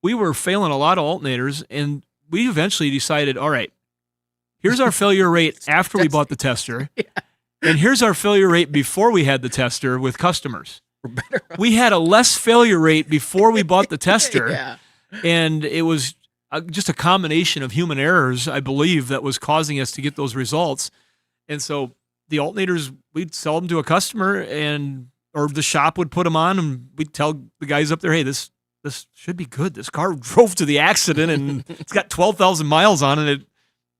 we were failing a lot of alternators, and we eventually decided, all right, here's our failure rate after we bought the tester, and here's our failure rate before we had the tester with customers. We had a less failure rate before we bought the tester, and it was just a combination of human errors, I believe, that was causing us to get those results. And so the alternators, we'd sell them to a customer, or the shop would put them on, and we'd tell the guys up there, hey, this should be good. This car drove to the accident, and it's got 12,000 miles on it. It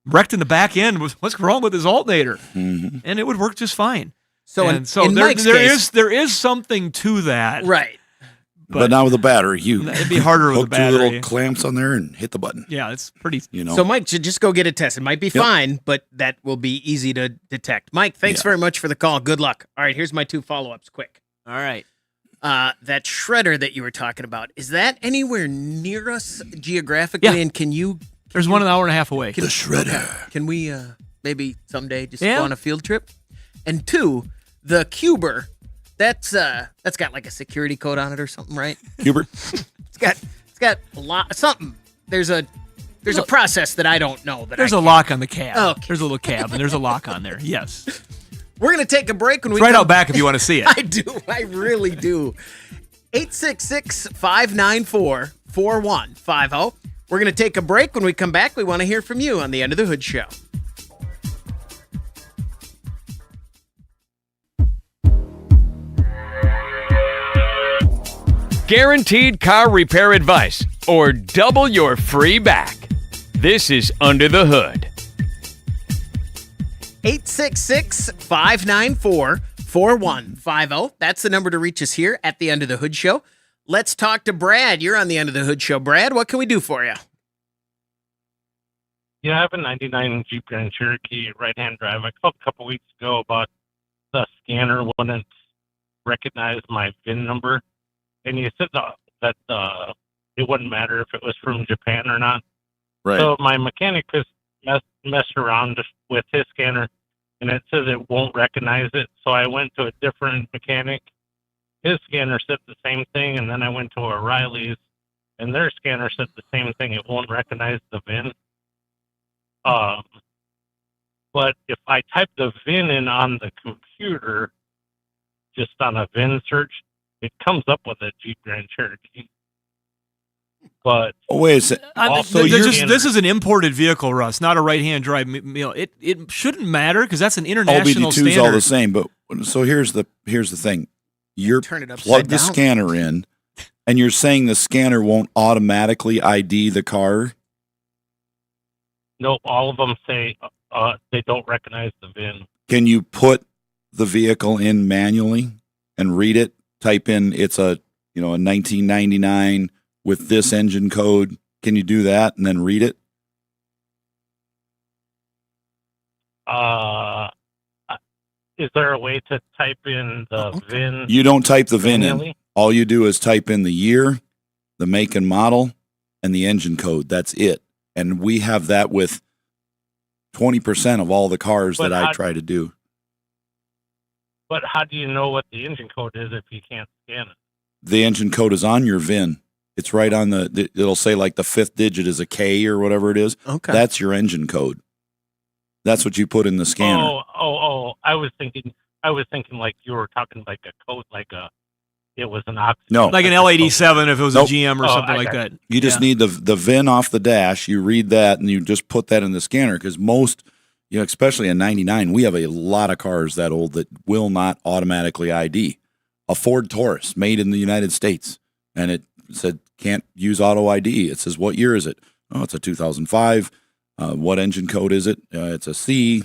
wrecked in the back end. What's wrong with this alternator? Mm-hmm. And it would work just fine. So in Mike's case, there is something to that, right? But not with a battery. It'd be harder with a hook battery. 2 little clamps on there and hit the button. Yeah, it's pretty. So Mike should just go get it tested. It might be fine, but that will be easy to detect. Mike, thanks very much for the call. Good luck. All right, here's my 2 follow-ups. Quick. All right. That shredder that you were talking about, is that anywhere near us geographically? Yeah. And can you? There's 1 hour and a half away. The shredder. Okay. Can we maybe someday just go on a field trip? And 2, the Cuber. That's got like a security code on it or something, right? Hubert? It's got a lot something. There's a process that I don't know. There's a lock on the cab. Okay. There's a little cab, and there's a lock on there. Yes. We're gonna take a break when we It's right come out back if you want to see it. I do. I really do. 866-594-4150. We're gonna take a break. When we come back, we want to hear from you on the Under the Hood Show. Guaranteed car repair advice or double your free back. This is Under the Hood. 866-594-4150. That's the number to reach us here at the Under the Hood Show. Let's talk to Brad. You're on the Under the Hood Show. Brad, what can we do for you? Yeah, I have a 99 Jeep Grand Cherokee right-hand drive. I called a couple weeks ago about the scanner wouldn't recognize my VIN number. And you said that it wouldn't matter if it was from Japan or not. Right. So my mechanic just messed around with his scanner, and it says it won't recognize it. So I went to a different mechanic. His scanner said the same thing, and then I went to O'Reilly's, and their scanner said the same thing. It won't recognize the VIN. But if I type the VIN in on the computer, just on a VIN search, it comes up with a Jeep Grand Cherokee. But wait a second. This is an imported vehicle, Russ, not a right-hand drive. It shouldn't matter because that's an international OBD2 is standard. all the same. But so here's the thing: you're Turn it upside plug the down. scanner in, and you're saying the scanner won't automatically ID the car. no, all of them say they don't recognize the VIN. Can you put the vehicle in manually and read it? Type in it's a 1999 with this engine code. Can you do that and then read it? Is there a way to type in the VIN? You don't type the VIN in. manually? All you do is type in the year, the make and model, and the engine code. That's it. And we have that with 20% of all the cars But that I how- try to do. But how do you know what the engine code is if you can't scan it? The engine code is on your VIN. It's right on it'll say like the 5th digit is a K or whatever it is. Okay. That's your engine code. That's what you put in the scanner. Oh! I was thinking like you were talking like a code, it was an option. No. Like an L87 if it was Nope. a GM or Oh, something I like got that. You just need the VIN off the dash. You read that and you just put that in the scanner because most, especially in 99, we have a lot of cars that old that will not automatically ID. A Ford Taurus made in the United States, and it said can't use auto ID. It says, what year is it? Oh, it's a 2005. What engine code is it? It's a C.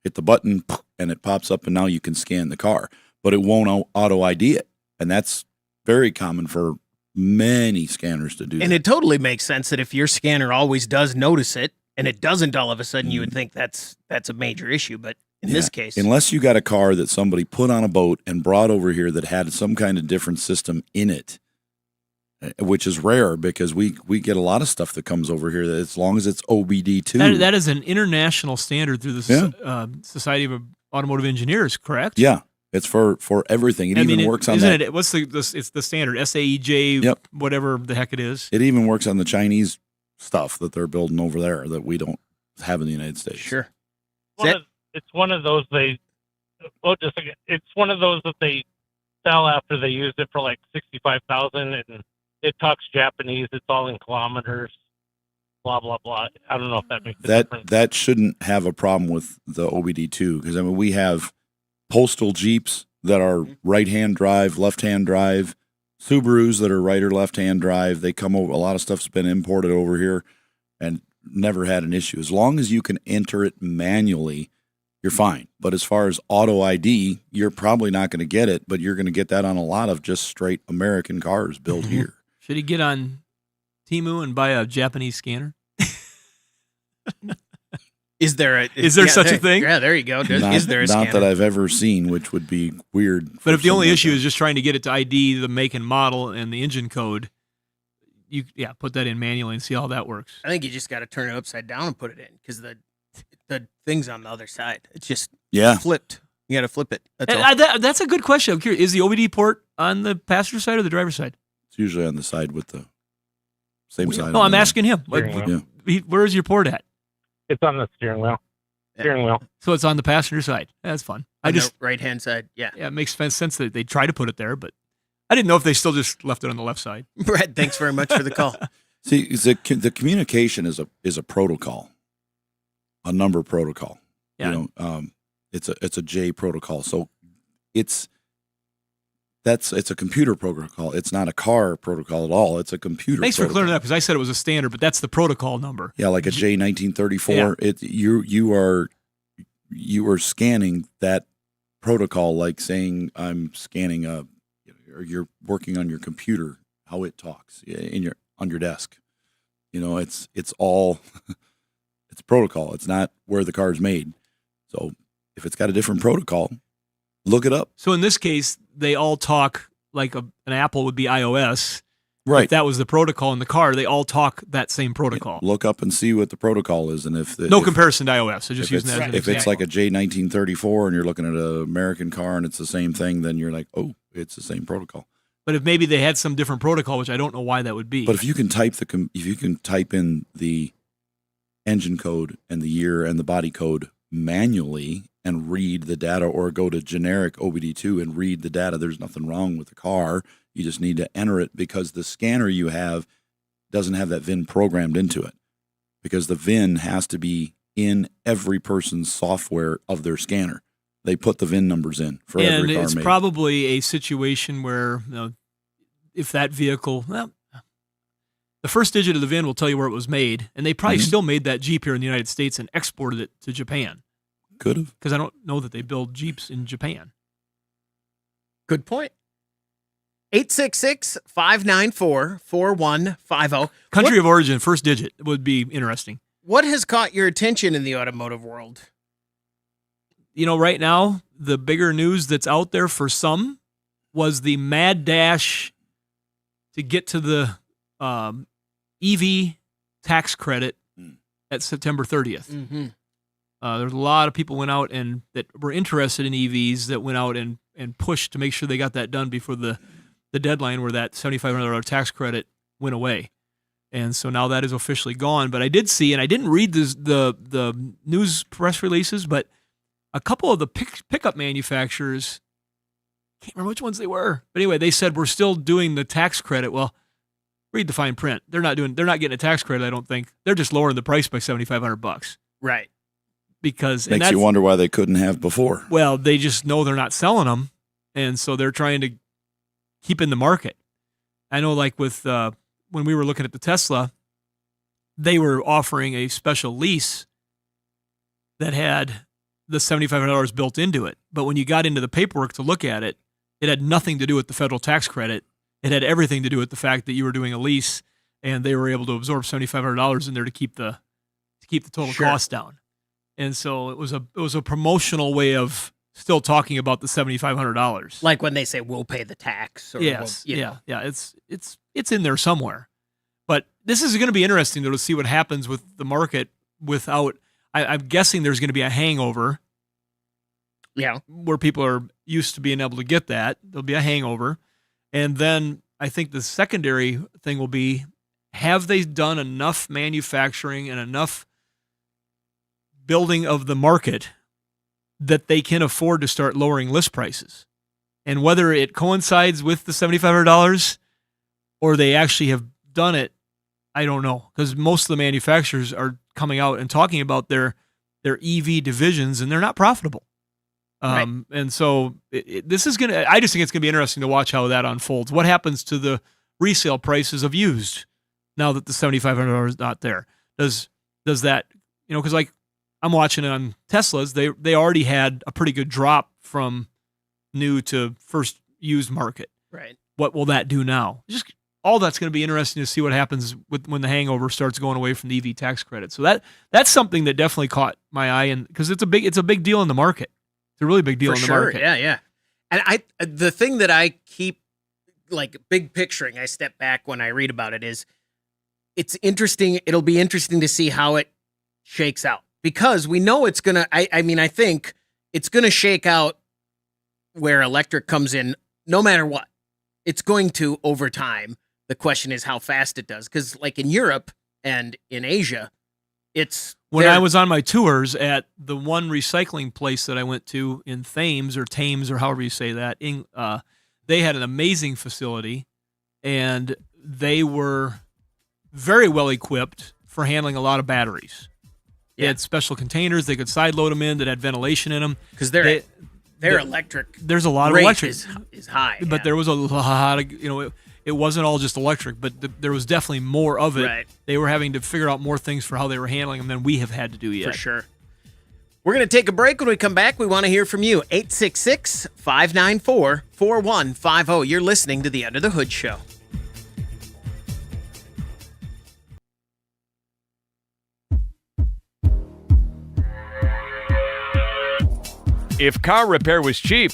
Hit the button, and it pops up, and now you can scan the car. But it won't auto ID it, and that's very common for many scanners to do And that. it totally makes sense that if your scanner always does notice it and it doesn't all of a sudden, you would think that's a major issue. But in this case, unless you got a car that somebody put on a boat and brought over here that had some kind of different system in it, which is rare because we get a lot of stuff that comes over here that as long as it's OBD2. That is an international standard through the Society of Automotive Engineers, correct? Yeah, it's for everything. It even works on isn't that. it? What's it's the standard SAEJ, whatever the heck it is. It even works on the Chinese stuff that they're building over there that we don't have in the United States. Sure. It's one of those it's one of those that they sell after they used it for like 65,000, and it talks Japanese. It's all in kilometers. Blah blah blah. I don't know if that makes a difference. That shouldn't have a problem with the OBD2 because I mean we have postal Jeeps that are right-hand drive, left-hand drive, Subarus that are right or left-hand drive. They come over. A lot of stuff's been imported over here, and never had an issue. As long as you can enter it manually, you're fine. But as far as auto ID, you're probably not going to get it, but you're going to get that on a lot of just straight American cars built here. Should he get on Temu and buy a Japanese scanner? Is there such a thing? Yeah, there you go. Is there a scanner? Not that I've ever seen, which would be weird. But if the only issue is just trying to get it to ID the make and model and the engine code, you put that in manually and see how that works. I think you just got to turn it upside down and put it in because the thing's on the other side. It's just flipped. You got to flip it. That's a good question. I'm curious. Is the OBD port on the passenger side or the driver's side? It's usually on the side with the same side. No, I'm asking him. Where is your port at? It's on the steering wheel. So it's on the passenger side. That's fun. The right-hand side. Yeah. Yeah, it makes sense that they try to put it there, but I didn't know if they still just left it on the left side. Brett, thanks very much for the call. See, the communication is a protocol, a number protocol. Yeah. It's a J protocol. So it's a computer protocol. It's not a car protocol at all. It's a computer. Thanks for clearing that up because I said it was a standard, but that's the protocol number. Yeah, like a J1934. Yeah. You are scanning that protocol like saying I'm scanning or you're working on your computer, how it talks on your desk. It's all it's protocol. It's not where the car is made. So if it's got a different protocol, look it up. So in this case, they all talk like an Apple would be iOS. Right. If that was the protocol in the car, they all talk that same protocol. Look up and see what the protocol is, and if comparison to iOS. So just using that as an if it's like a J1934 and you're looking at an American car and it's the same thing, then you're like, oh, it's the same protocol. But if maybe they had some different protocol, which I don't know why that would be. But if you can type in the engine code and the year and the body code manually and read the data, or go to generic OBD2 and read the data, there's nothing wrong with the car. You just need to enter it because the scanner you have doesn't have that VIN programmed into it, because the VIN has to be in every person's software of their scanner. They put the VIN numbers in for every car made. And it's probably a situation where if that vehicle, the first digit of the VIN will tell you where it was made, and they probably still made that Jeep here in the United States and exported it to Japan. Could have. Because I don't know that they build Jeeps in Japan. Good point. 866-594-4150. Country of origin, first digit would be interesting. What has caught your attention in the automotive world? Right now, the bigger news that's out there for some was the mad dash to get to the EV tax credit at September 30th. Mm-hmm. There's a lot of people went out and that were interested in EVs that went out and pushed to make sure they got that done before the deadline where that $7,500 tax credit went away. And so now that is officially gone. But I did see, and I didn't read the news press releases, but a couple of the pickup manufacturers, can't remember which ones they were, but anyway, they said we're still doing the tax credit. Well, read the fine print. They're not getting a tax credit, I don't think. They're just lowering the price by $7,500. Right. Because makes you wonder why they couldn't have before. Well, they just know they're not selling them, and so they're trying to keep in the market. I know, like with when we were looking at the Tesla, they were offering a special lease that had the $7,500 built into it. But when you got into the paperwork to look at it, it had nothing to do with the federal tax credit. It had everything to do with the fact that you were doing a lease, and they were able to absorb $7,500 in there to keep the total cost down. And so it was a promotional way of still talking about the $7,500. Like when they say we'll pay the tax. Or Yes, we'll, you know. yeah. It's in there somewhere. But this is going to be interesting though, to see what happens with the market without. I'm guessing there's going to be a hangover. Yeah, where people are used to being able to get that. There'll be a hangover, and then I think the secondary thing will be: have they done enough manufacturing and enough building of the market that they can afford to start lowering list prices? And whether it coincides with the $7,500 or they actually have done it, I don't know, because most of the manufacturers are coming out and talking about their EV divisions, and they're not profitable. Right. And so this is going to, I just think it's going to be interesting to watch how that unfolds. What happens to the resale prices of used now that the $7,500 is not there? Does that, because like I'm watching it on Teslas, they already had a pretty good drop from new to first used market. Right. What will that do now? Just all that's going to be interesting to see what happens when the hangover starts going away from the EV tax credit. So that's something that definitely caught my eye, and because it's a big deal in the market. It's a really big deal in the market. Yeah. And the thing that I keep like big picturing, I step back when I read about it, is it's interesting. It'll be interesting to see how it shakes out, because we know it's gonna. I think it's gonna shake out where electric comes in, no matter what. It's going to over time. The question is how fast it does, because like in Europe and in Asia, when I was on my tours at the one recycling place that I went to in Thames or however you say that, they had an amazing facility, and they were very well equipped for handling a lot of batteries. They had special containers they could side load them in that had ventilation in them, because their electric. There's a lot of electric is high, but there was a lot of it wasn't all just electric, but there was definitely more of it. Right. They were having to figure out more things for how they were handling them than we have had to do yet. For sure. We're going to take a break. When we come back, we want to hear from you. 866-594-4150. You're listening to the Under the Hood Show. If car repair was cheap,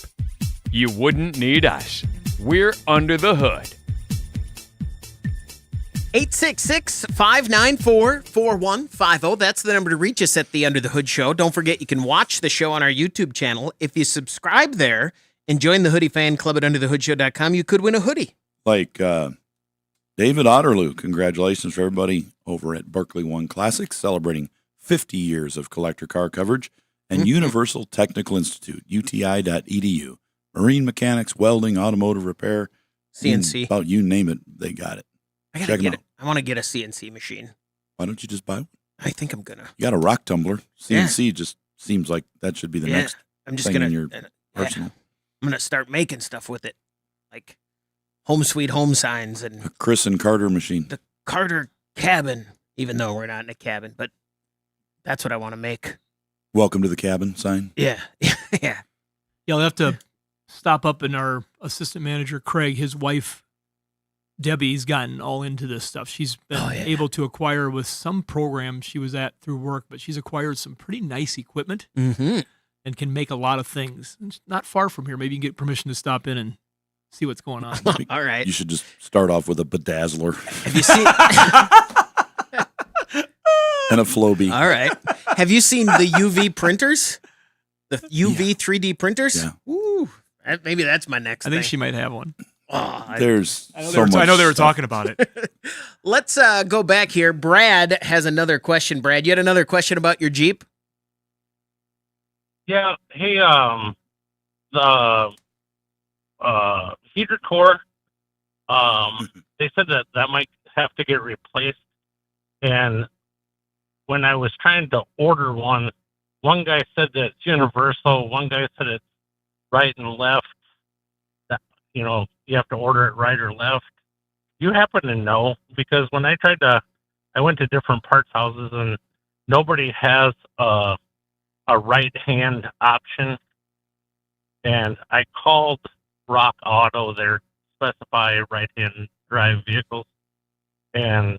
you wouldn't need us. We're Under the Hood. 866-594-4150. That's the number to reach us at the Under the Hood Show. Don't forget, you can watch the show on our YouTube channel. If you subscribe there and join the Hoodie Fan Club at underthehoodshow.com, you could win a hoodie. Like David Otterloo, congratulations for everybody over at Berkeley One Classics, celebrating 50 years of collector car coverage, and Universal Technical Institute, uti.edu. Marine mechanics, welding, automotive repair, CNC. About you name it, they got it. Check them out. I want to get a CNC machine. Why don't you just buy one? I think I'm gonna. You got a rock tumbler. CNC just seems like that should be the next thing in your arsenal. I'm gonna start making stuff with it, like Home Sweet Home signs and a Chris and Carter machine. The Carter cabin, even though we're not in a cabin, but that's what I want to make. Welcome to the cabin sign. Yeah. Yeah, I'll have to stop up, and our assistant manager, Craig, his wife, Debbie's gotten all into this stuff. She's been able to acquire with some program she was at through work, but she's acquired some pretty nice equipment and can make a lot of things. It's not far from here. Maybe you can get permission to stop in and see what's going on. All right. You should just start off with a bedazzler. Have you seen... and a Flowbee. All right. Have you seen the UV printers? The UV 3D printers? Yeah. Ooh. Maybe that's my next I think thing. she might have one. Oh, There's I know so much. I know they were stuff. talking about it. Let's go back here. Brad has another question. Brad, you had another question about your Jeep? Yeah. Hey, the heater core, they said that might have to get replaced. And when I was trying to order one guy said that it's universal. One guy said it's right and left. That, you have to order it right or left. You happen to know? Because when I went to different parts houses and nobody has a right hand option. And I called Rock Auto, they specify right hand drive vehicles, and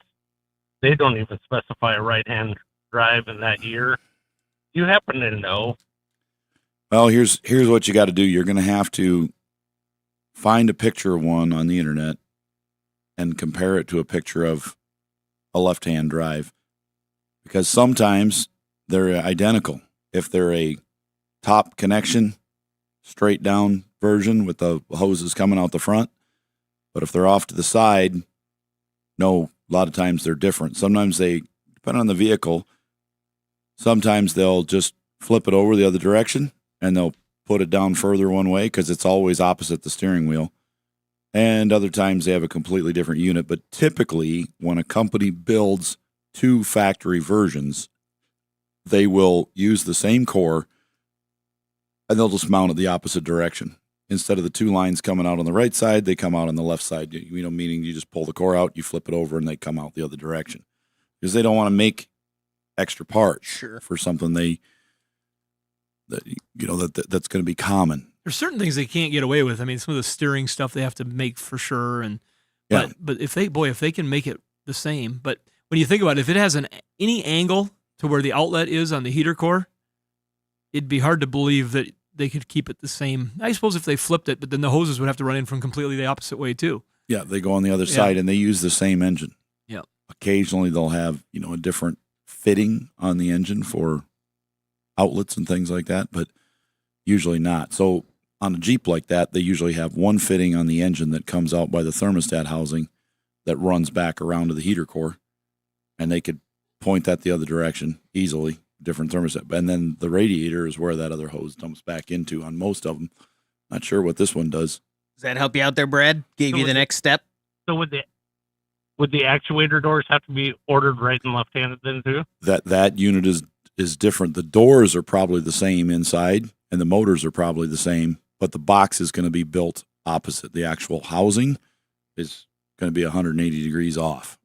they don't even specify a right hand drive in that year. Do you happen to know? Well, here's what you got to do. You're going to have to find a picture of one on the internet and compare it to a picture of a left-hand drive, because sometimes they're identical. If they're a top connection, straight down version with the hoses coming out the front, but if they're off to the side, no, a lot of times they're different. Sometimes they, depending on the vehicle, sometimes they'll just flip it over the other direction and they'll put it down further one way because it's always opposite the steering wheel. And other times they have a completely different unit. But typically, when a company builds two factory versions, they will use the same core and they'll just mount it the opposite direction. Instead of the two lines coming out on the right side, they come out on the left side. Meaning you just pull the core out, you flip it over, and they come out the other direction. Because they don't want to make extra parts for something that's going to be common. There's certain things they can't get away with. I mean, some of the steering stuff they have to make for sure. But if they can make it the same. But when you think about it, if it has any angle to where the outlet is on the heater core, it'd be hard to believe that they could keep it the same. I suppose if they flipped it, but then the hoses would have to run in from completely the opposite way too. Yeah, they go on the other side and they use the same engine. Yeah. Occasionally they'll have, a different fitting on the engine for outlets and things like that, but usually not. So on a Jeep like that, they usually have one fitting on the engine that comes out by the thermostat housing that runs back around to the heater core, and they could point that the other direction easily, different thermostat. And then the radiator is where that other hose dumps back into on most of them. Not sure what this one does. Does that help you out there, Brad? Gave you the next step? So would the actuator doors have to be ordered right and left-handed then too? That unit is different. The doors are probably the same inside, and the motors are probably the same, but the box is going to be built opposite. The actual housing is going to be 180 degrees off.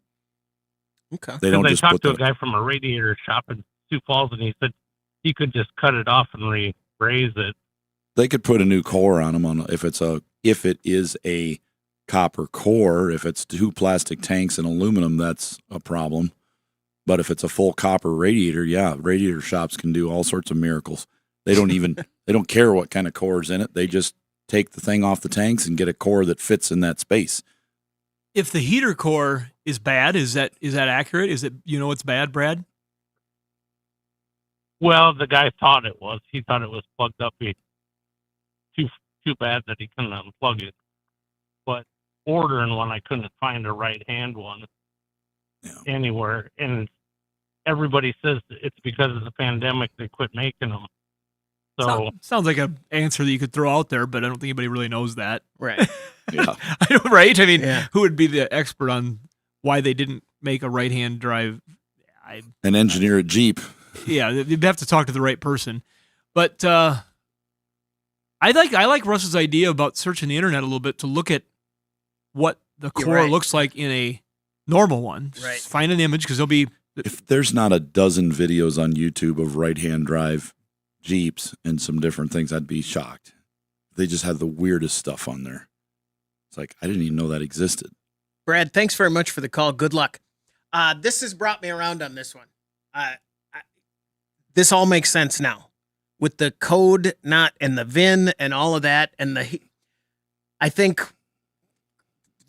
Okay. They don't just talked put to a guy from a radiator shop in Sioux Falls, and he said he could just cut it off and re-raise it. They could put a new core on them if it is a copper core. If it's two plastic tanks and aluminum, that's a problem. But if it's a full copper radiator, radiator shops can do all sorts of miracles. They don't care what kind of core is in it. They just take the thing off the tanks and get a core that fits in that space. If the heater core is bad, is that accurate? Is it it's bad, Brad? Well, the guy thought it was. He thought it was plugged up. Too bad that he couldn't unplug it. But ordering one, I couldn't find a right-hand one anywhere. And everybody says it's because of the pandemic they quit making them. So sounds like an answer that you could throw out there, but I don't think anybody really knows that. Right. Yeah. Right? I mean, who would be the expert on why they didn't make a right-hand drive? An engineer at Jeep. Yeah, you'd have to talk to the right person. But I like Russ's idea about searching the internet a little bit to look at what the core looks like in a normal one. Right. Find an image because there'll be. If there's not a dozen videos on YouTube of right-hand drive Jeeps and some different things, I'd be shocked. They just have the weirdest stuff on there. It's like, I didn't even know that existed. Brad, thanks very much for the call. Good luck. This has brought me around on this one. This all makes sense now with the code and the VIN and all of that. And I think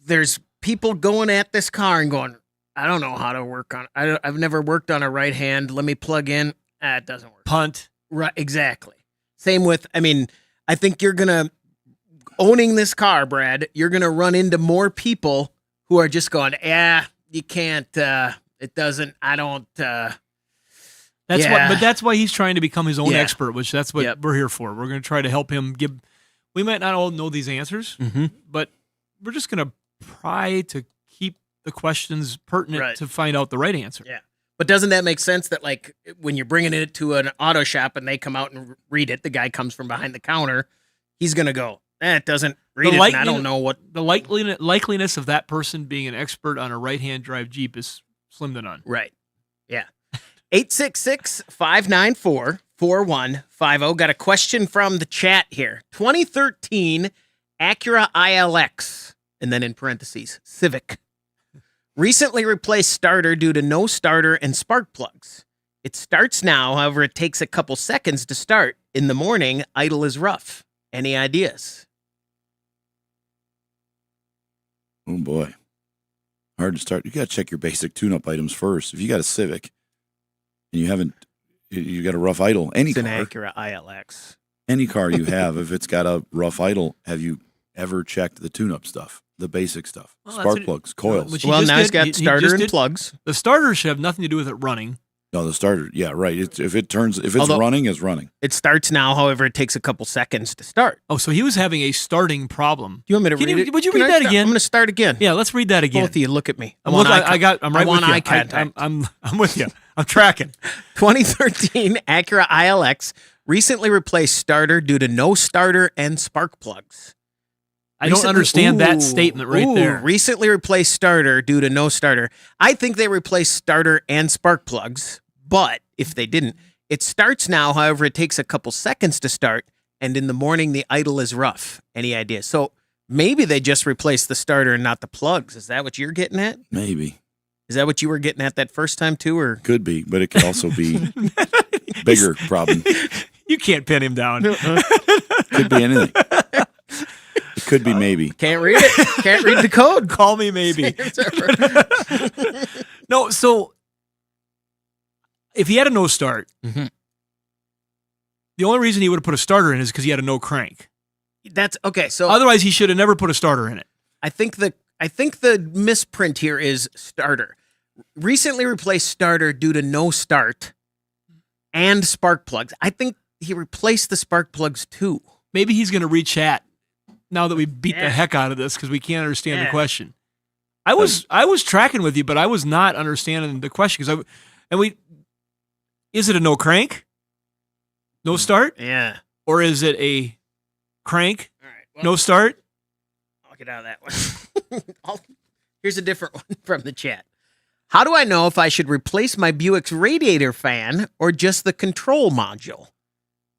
there's people going at this car and going, I don't know how to work on it. I've never worked on a right hand. Let me plug in. It doesn't work. Punt. Right. Exactly. Same with, I think owning this car, Brad, you're going to run into more people who are just going, you can't, it doesn't, I don't, but that's why he's trying to become his own expert, which that's what we're here for. We're going to try to help him we might not all know these answers, but we're just going to try to keep the questions pertinent to find out the right answer. Yeah. But doesn't that make sense that when you're bringing it to an auto shop and they come out and read it, the guy comes from behind the counter, he's going to go, it doesn't read it, and I don't know what. The likeliness of that person being an expert on a right-hand drive Jeep is slim to none. Right. Yeah. 866-594-4150. Got a question from the chat here. 2013 Acura ILX, and then in parentheses, Civic. Recently replaced starter due to no starter and spark plugs. It starts now, however, it takes a couple seconds to start. In the morning, idle is rough. Any ideas? Oh boy. Hard to start. You got to check your basic tune-up items first. If you got a Civic and you got a rough idle, It's an Acura ILX. any car you have, if it's got a rough idle, have you ever checked the tune-up stuff, the basic stuff, Well, spark that's plugs, coils? which he Well, just now he's did. got He starter just and did. plugs. The starter should have nothing to do with it running. No, the starter. Yeah, right. If it's Although- running, it's running. It starts now, however, it takes a couple seconds to start. Oh, so he was having a starting problem. Do you want me to Can read you- it? would you Can read I that start? again? I'm going to start again. Yeah, let's read that again. Both of you look at me. I'm right I want with you. eye contact. I'm with you. I'm tracking. 2013 Acura ILX recently replaced starter due to no starter and spark plugs. I don't understand that statement right there. Recently replaced starter due to no starter. I think they replaced starter and spark plugs, but if they didn't, it starts now. However, it takes a couple seconds to start, and in the morning, the idle is rough. Any ideas? So maybe they just replaced the starter and not the plugs. Is that what you're getting at? Maybe. Is that what you were getting at that first time too, or Could be, but it could also be bigger problem. You can't pin him down. Could be anything. It could be maybe. Can't read it? Can't read the code? Call me maybe. No, so if he had a no start, Mhm. the only reason he would have put a starter in is because he had a no crank. That's okay. So Otherwise, he should have never put a starter in it. I think the misprint here is starter. Recently replaced starter due to no start and spark plugs. I think he replaced the spark plugs too. Maybe he's going to rechat now that we beat the Yeah. heck out of this because we can't understand the Yeah. question. I was tracking with you, but I was not understanding the question is it a no crank, no start, Yeah. or is it a crank, All right. Well, no start? I'll get out of that one. Here's a different one from the chat. How do I know if I should replace my Buick's radiator fan or just the control module?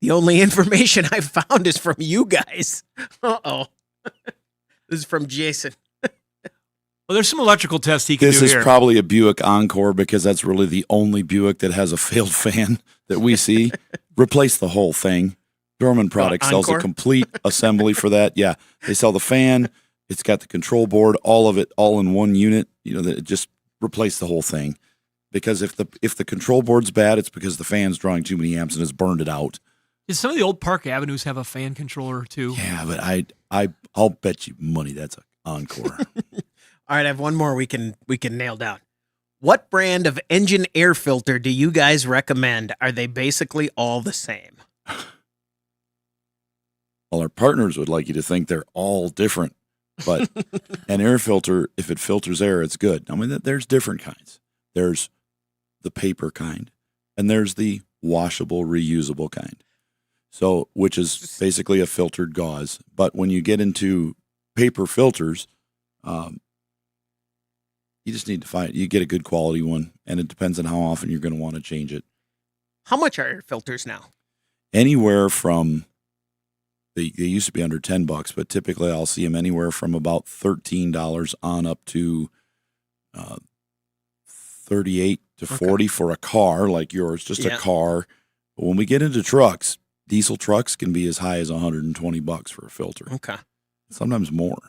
The only information I've found is from you guys. Uh-oh. This is from Jason. Well, there's some electrical tests he can This do is here. probably a Buick Encore because that's really the only Buick that has a failed fan that we see. Replace the whole thing. Dorman Products sells a Encore? complete assembly for that. Yeah, they sell the fan. It's got the control board, all of it, all in one unit. Just replace the whole thing. Because if the control board's bad, it's because the fan's drawing too many amps and has burned it out. Does some of the old Park Avenues have a fan controller too? Yeah, but I'll bet you money that's an Encore. All right, I have one more we can nail down. What brand of engine air filter do you guys recommend? Are they basically all the same? Well, our partners would like you to think they're all different, but an air filter, if it filters air, it's good. I mean, there's different kinds. There's the paper kind, and there's the washable, reusable kind. So, which is basically a filtered gauze. But when you get into paper filters, you just need to you get a good quality one, and it depends on how often you're going to want to change it. How much are air filters now? Anywhere from they used to be under $10, but typically I'll see them anywhere from about $13 on up to $38 to $40 for a car like yours, just a car. But when we get into trucks, diesel trucks can be as high as $120 for a filter. Okay. Sometimes more.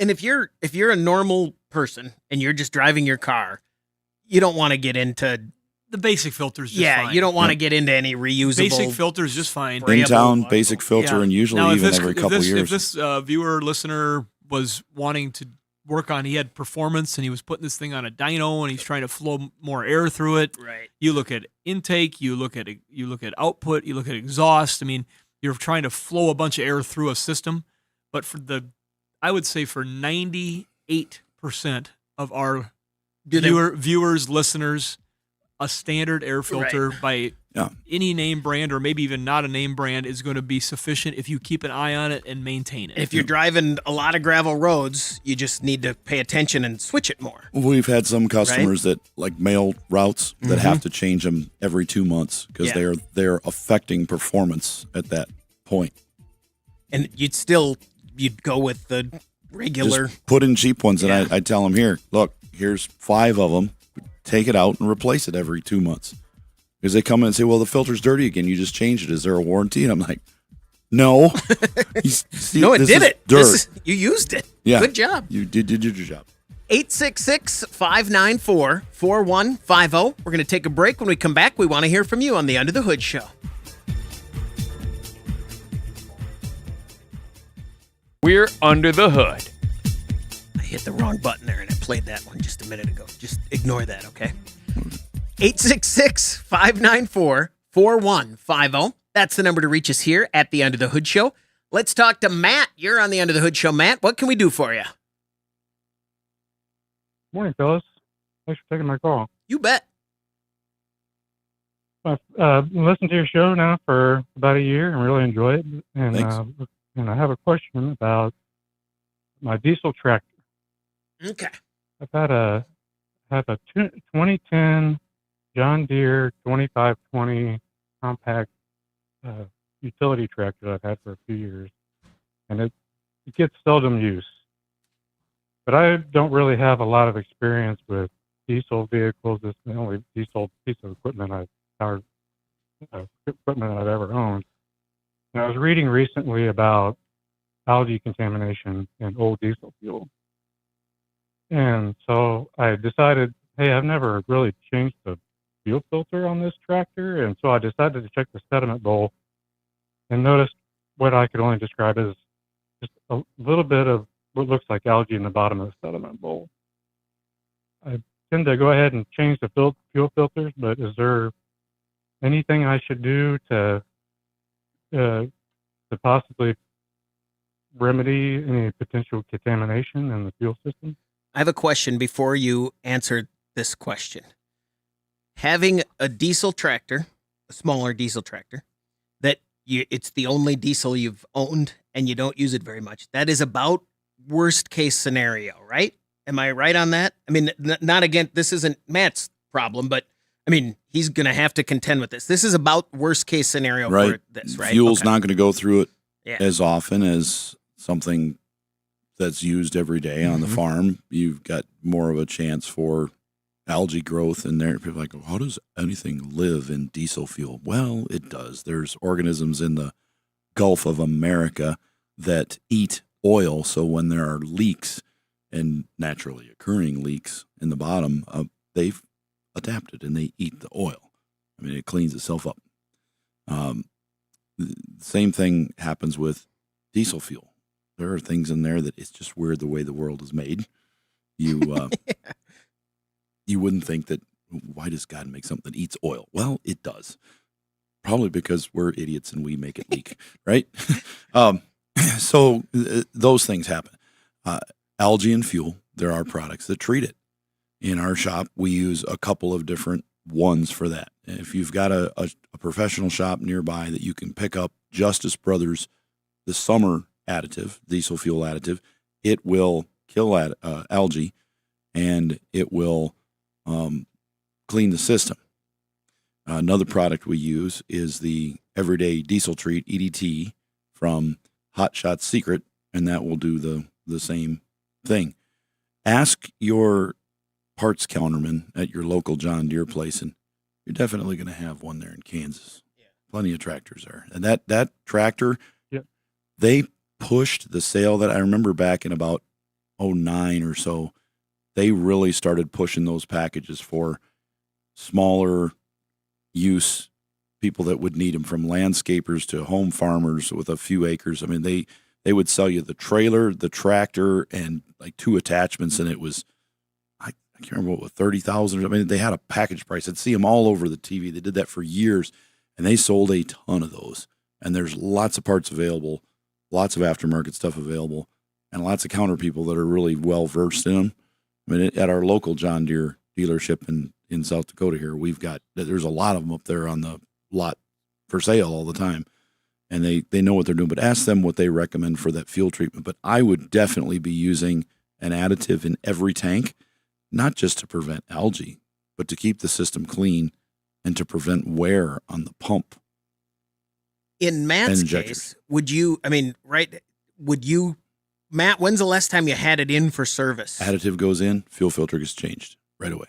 And if you're a normal person and you're just driving your car, you don't want to get into The basic filter's just fine. you don't want to get into any reusable. Basic filter's just fine. In town, basic filter, Yeah. and usually Now, if even this- every if couple this- of years. If this viewer, listener was wanting to work on, he had performance and he was putting this thing on a dyno and he's trying to flow more air through it. Right. You look at intake, you look at output, you look at exhaust. I mean, you're trying to flow a bunch of air through a system. But I would say for 98% of our viewers, listeners, a standard air filter by any name brand or maybe even not a name brand is going to be sufficient if you keep an eye on it and maintain it. If you're driving a lot of gravel roads, you just need to pay attention and switch it more. We've had some customers that like mail routes that Mhm. have to change them every 2 months because they're affecting performance at that point. And you'd go with the regular. Just put in cheap ones, and I tell them, here, look, here's 5 of them. Take it out and replace it every 2 months. Because they come in and say, well, the filter's dirty again. You just changed it. Is there a warranty? And I'm like, no. No, it did it. Dirt. You used it. Yeah. Good job. You did your job. 866-594-4150. We're going to take a break. When we come back, we want to hear from you on the Under the Hood Show. We're Under the Hood. I hit the wrong button there, and I played that one just a minute ago. Just ignore that, okay? 866-594-4150. That's the number to reach us here at the Under the Hood Show. Let's talk to Matt. You're on the Under the Hood Show. Matt, what can we do for you? Morning, fellas. Thanks for taking my call. You bet. I've listened to your show now for about a year and really enjoy it. And and I have a question about my diesel tractor. Okay. I've had a 2010 John Deere 2520 compact utility tractor that I've had for a few years, and it gets seldom use. But I don't really have a lot of experience with diesel vehicles. It's the only diesel piece of equipment equipment I've ever owned. And I was reading recently about algae contamination in old diesel fuel. And so I decided, hey, I've never really changed the fuel filter on this tractor. And so I decided to check the sediment bowl and noticed what I could only describe as just a little bit of what looks like algae in the bottom of the sediment bowl. I tend to go ahead and change the fuel filters, but is there anything I should do to possibly remedy any potential contamination in the fuel system? I have a question before you answer this question. Having a diesel tractor, a smaller diesel tractor, it's the only diesel you've owned and you don't use it very much. That is about worst case scenario, right? Am I right on that? I mean, not again, this isn't Matt's problem, but I mean, he's going to have to contend with this. This is about worst case scenario for this, right? Fuel's not going to go through it Yeah. as often as something that's used every day on the farm. You've got more of a chance for algae growth in there. People are like, how does anything live in diesel fuel? Well, it does. There's organisms in the Gulf of America that eat oil. So when there are leaks and naturally occurring leaks in the bottom, they've adapted and they eat the oil. I mean, it cleans itself up. The same thing happens with diesel fuel. There are things in there that it's just weird the way the world is made. You you wouldn't think that, why does God make something that eats oil? Well, it does. Probably because we're idiots and we make it leak, right? So those things happen. Algae and fuel, there are products that treat it. In our shop, we use a couple of different ones for that. If you've got a professional shop nearby that you can pick up Justice Brothers, the summer additive, diesel fuel additive, it will kill algae and it will clean the system. Another product we use is the Everyday Diesel Treat, EDT, from Hot Shot Secret, and that will do the same thing. Ask your parts counterman at your local John Deere place, and you're definitely going to have one there in Kansas. Yeah. Plenty of tractors there. And that tractor, they pushed the sale that I remember back in about 2009 or so. They really started pushing those packages for smaller use, people that would need them, from landscapers to home farmers with a few acres. I mean, they would sell you the trailer, the tractor, and like 2 attachments, and it was, I can't remember what, 30,000. I mean, they had a package price. I'd see them all over the TV. They did that for years, and they sold a ton of those. And there's lots of parts available, lots of aftermarket stuff available, and lots of counter people that are really well versed in them. I mean, at our local John Deere dealership in South Dakota here, there's a lot of them up there on the lot for sale all the time. And they know what they're doing, but ask them what they recommend for that fuel treatment. But I would definitely be using an additive in every tank, not just to prevent algae, but to keep the system clean and to prevent wear on the pump. In Matt's case, Matt, when's the last time you had it in for service? Additive goes in, fuel filter gets changed right away.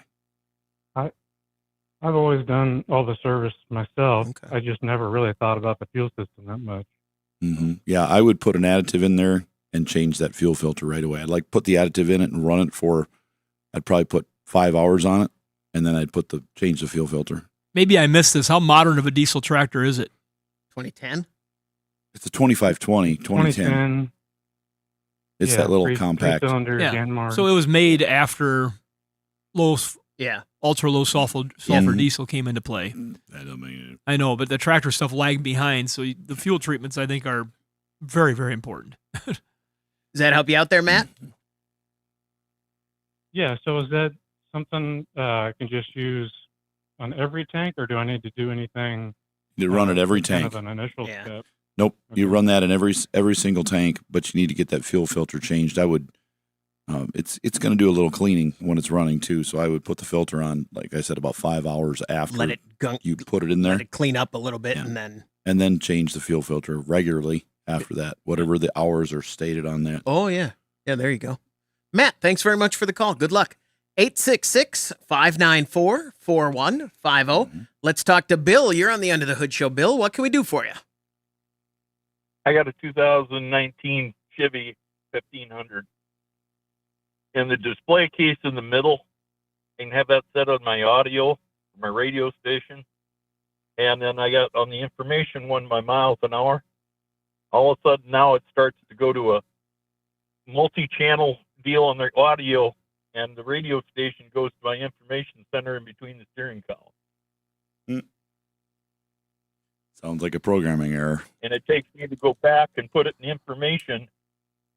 I've always done all the service myself. I just never really thought about the fuel system that much. Mm-hmm. Yeah, I would put an additive in there and change that fuel filter right away. I'd like put the additive in it and run it for, I'd probably put 5 hours on it, and then I'd change the fuel filter. Maybe I missed this. How modern of a diesel tractor is it? 2010? It's a 2520, 2010. 2010. It's that little compact. Three-cylinder Yanmar. So it was made after ultra low sulfur diesel came into play. I know, but the tractor stuff lagged behind, so the fuel treatments I think are very, very important. Does that help you out there, Matt? Yeah, so is that something I can just use on every tank, or do I need to do anything? You run it every kind tank. of an initial step? Nope, you run that in every single tank, but you need to get that fuel filter changed. I would. It's going to do a little cleaning when it's running too, so I would put the filter on, like I said, about 5 hours after Let it gunk. you put it in there. Let it clean up a little bit, and then change the fuel filter regularly after that, whatever the hours are stated on that. Oh yeah, there you go. Matt, thanks very much for the call. Good luck. 866-594-4150. Let's talk to Bill. You're on the Under the Hood Show. Bill, what can we do for you? I got a 2019 Chevy 1500. And the display case in the middle, I can have that set on my audio, my radio station. And then I got on the information one by miles an hour. All of a sudden now it starts to go to a multi-channel deal on the audio, and the radio station goes to my information center in between the steering column. Sounds like a programming error. And it takes me to go back and put it in information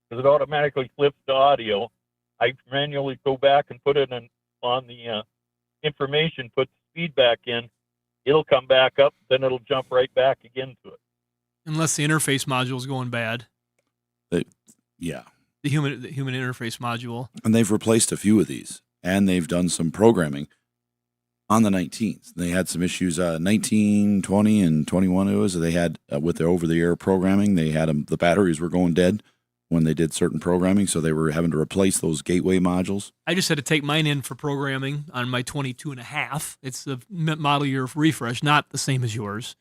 because it automatically flips to audio. I manually go back and put it on the information, put the speed back in. It'll come back up, then it'll jump right back again to it. Unless the interface module is going bad. Yeah. The human interface module. And they've replaced a few of these, and they've done some programming on the 19s. They had some issues, 19, 20, and 21 it was. They had, with the over-the-air programming, they had the batteries were going dead when they did certain programming, so they were having to replace those gateway modules. I just had to take mine in for programming on my 22.5. It's the model year refresh, not the same as yours.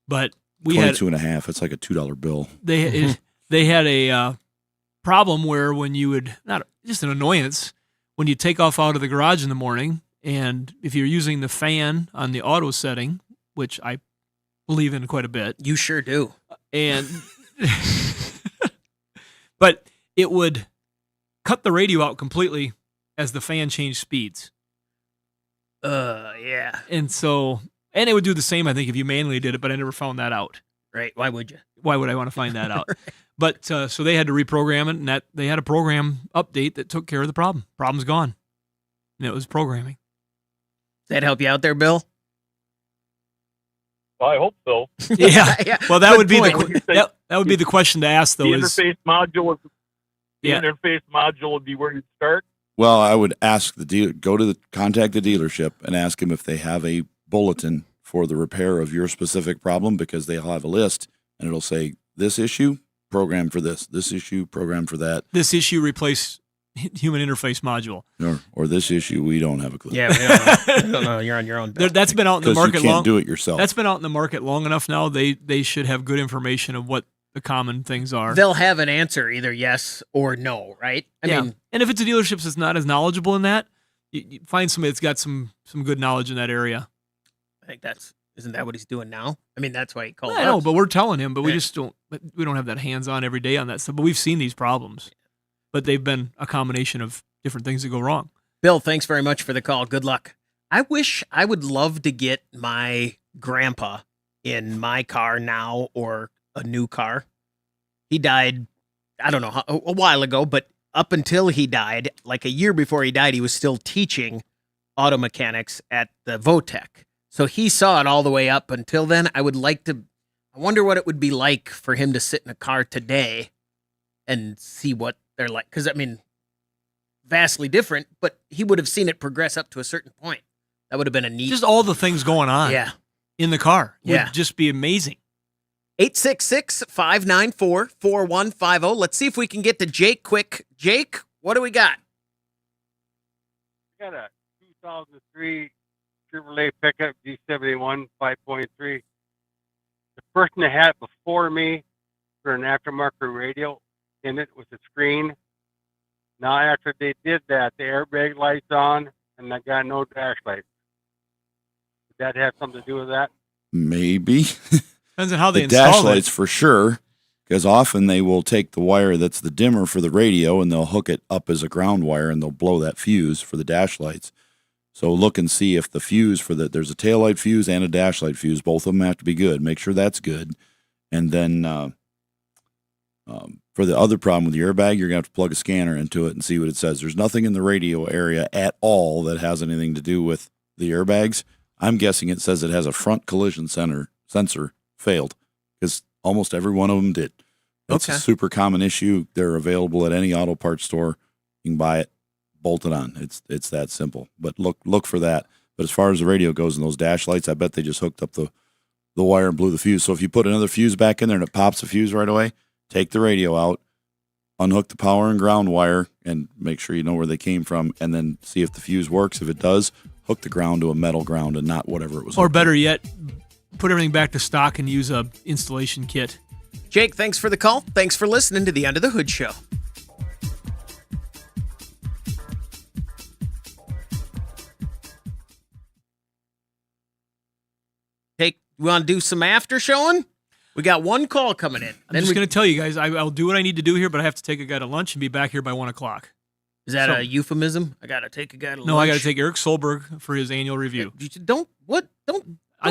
But we 22.5, it's like a $2 bill. They had a problem where when you would, not just an annoyance, when you take off out of the garage in the morning, and if you're using the fan on the auto setting, which I believe in quite a bit. You sure do. And but it would cut the radio out completely as the fan changed speeds. Yeah. And it would do the same, I think, if you manually did it, but I never found that out. Right. Why would you? Why would I want to find that out? But so they had to reprogram it, and they had a program update that took care of the problem. Problem's gone. And it was programming. Does that help you out there, Bill? Well, I hope so. Yeah. Well, that Good would be point. that would be the question to ask, though. The interface module. Interface module would be where you start. Well, I would ask the dealer, contact the dealership and ask them if they have a bulletin for the repair of your specific problem, because they'll have a list and it'll say this issue, program for this issue, program for that. This issue, replace human interface module. Or this issue, we don't have a clue. Yeah, we don't know. You're on your own. Bill. That's been out in the market you can't do it yourself. That's been out in the market long enough now. They should have good information of what the common things are. They'll have an answer, either yes or no, right? I mean, and if it's a dealership that's not as knowledgeable in that, you find somebody that's got some good knowledge in that area. I think isn't that what he's doing now? I mean, that's why he called. I know, but we're telling him, but we just don't have that hands-on every day on that stuff. But we've seen these problems, but they've been a combination of different things that go wrong. Bill, thanks very much for the call. Good luck. I would love to get my grandpa in my car now, or a new car. He died, I don't know, a while ago, but up until he died, like a year before he died, he was still teaching auto mechanics at the Votech. So he saw it all the way up until then. I wonder what it would be like for him to sit in a car today and see what they're like. Because, I mean, vastly different, but he would have seen it progress up to a certain point. That would have been a neat... Just all the things going on in the car would just be amazing. 866-594-4150. Let's see if we can get to Jake quick. Jake, what do we got? I got a 2003 Chevrolet pickup G71 5.3. The person that had it before me for an aftermarket radio in it with a screen. Now, after they did that, the airbag light's on, and I got no dash light. Did that have something to do with that? Maybe. Depends on how they the dash install lights it. for sure, because often they will take the wire that's the dimmer for the radio and they'll hook it up as a ground wire and they'll blow that fuse for the dash lights. So look and see if the fuse for there's a taillight fuse and a dash light fuse. Both of them have to be good. Make sure that's good. And then for the other problem with the airbag, you're going to have to plug a scanner into it and see what it says. There's nothing in the radio area at all that has anything to do with the airbags. I'm guessing it says it has a front collision sensor failed because almost every one of them did. That's a super common issue. They're available at any auto parts store. You can buy it, bolt it on. It's that simple. But look for that. But as far as the radio goes and those dash lights, I bet they just hooked up the wire and blew the fuse. So if you put another fuse back in there and it pops the fuse right away, take the radio out, unhook the power and ground wire, and make sure you know where they came from, and then see if the fuse works. If it does, hook the ground to a metal ground and not whatever it was. Or better yet, put everything back to stock and use a installation kit. Jake, thanks for the call. Thanks for listening to the Under the Hood Show. Jake, we want to do some after showing? We got one call coming in. I'm just going to tell you guys, I'll do what I need to do here, but I have to take a guy to lunch and be back here by 1 o'clock. Is that a euphemism? I got to take a guy to lunch? No, I got to take Eric Solberg for his annual review. Don't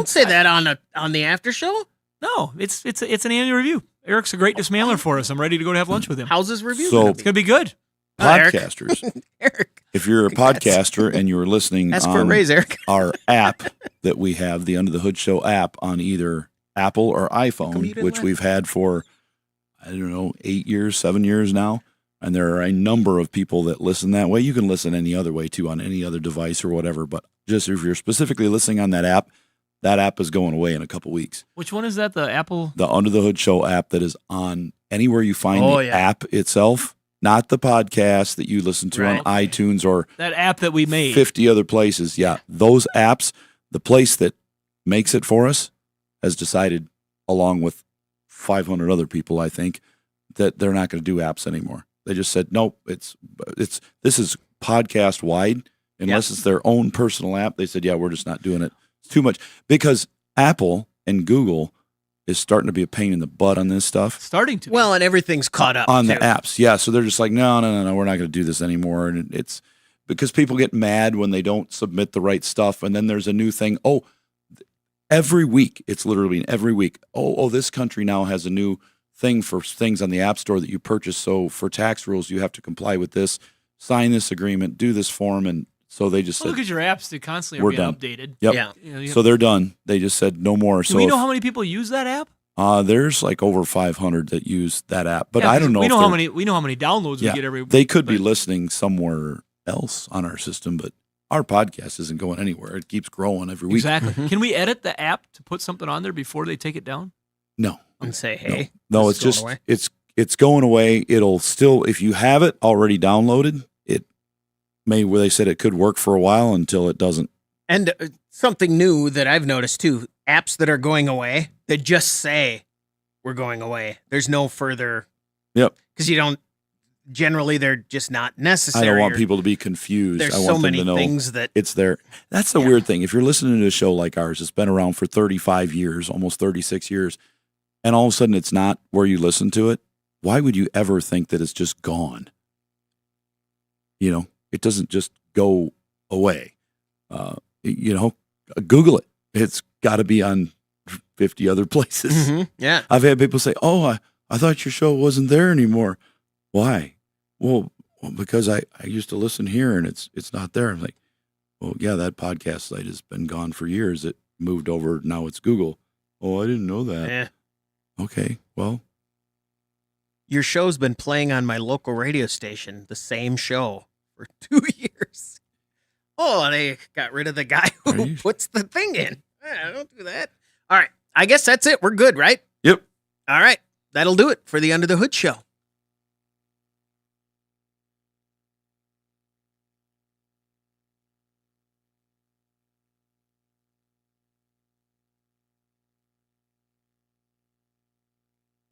say that on the after show. No, it's an annual review. Eric's a great dismantler for us. I'm ready to go to have lunch with him. How's his review? So- It's going to be good. Podcasters. Eric. If you're a podcaster and you're listening Ask for a on raise, Eric. our app that we have, the Under the Hood Show app on either Apple or iPhone, which we've had for, 8 years, 7 years now. And there are a number of people that listen that way. You can listen any other way too, on any other device or whatever. But just if you're specifically listening on that app is going away in a couple weeks. Which one is that? The Apple? The Under the Hood Show app that is on anywhere you find the app itself, not the podcast that you listen to on iTunes or That app that we made. 50 other places. Yeah, those apps, the place that makes it for us has decided, along with 500 other people, I think, that they're not going to do apps anymore. They just said, nope, this is podcast wide. Unless it's their own personal app, they said, yeah, we're just not doing it. It's too much. Because Apple and Google is starting to be a pain in the butt on this stuff. Starting to. Well, and everything's caught up on too. the apps. Yeah, so they're just like, no, we're not going to do this anymore. And it's because people get mad when they don't submit the right stuff. And then there's a new thing. Oh, every week, it's literally every week. Oh, this country now has a new thing for things on the App Store that you purchase. So for tax rules, you have to comply with this, sign this agreement, do this form. And so they just said, look at your apps. They constantly are we're being done. updated. Yep. Yeah. You know, So they're done. They just said no more. Do So we know how many people use that app? there's like over 500 that use that app, but Yeah, I don't know. We if know how they're- many downloads we get every. They could be listening somewhere else on our system, but our podcast isn't going anywhere. It keeps growing every week. Exactly. Can we edit the app to put something on there before they take it down? No. And say, hey, No, this it's is going just away. it's going away. It'll still, if you have it already downloaded, it may, where they said it could work for a while until it doesn't. And something new that I've noticed too, apps that are going away, they just say we're going away. There's no further. Yep. Because you don't, generally they're just not necessary. I don't want or- people to be confused. There's I want so them many to know things that- it's there. That's the weird thing. If you're listening to a show like ours, it's been around for 35 years, almost 36 years, and all of a sudden it's not where you listen to it, why would you ever think that it's just gone? You know, it doesn't just go away. Google it. It's got to be on 50 other places. Mhm. Yeah. I've had people say, oh, I thought your show wasn't there anymore. Why? Well, because I used to listen here and it's not there. I'm like, well, yeah, that podcast site has been gone for years. It moved over. Now it's Google. Oh, I didn't know that. Yeah. Okay, well. Your show's been playing on my local radio station, the same show, for 2 years. Oh, they got rid of the guy who puts the thing in. Don't do that. All right. I guess that's it. We're good, right? Yep. All right. That'll do it for the Under the Hood Show.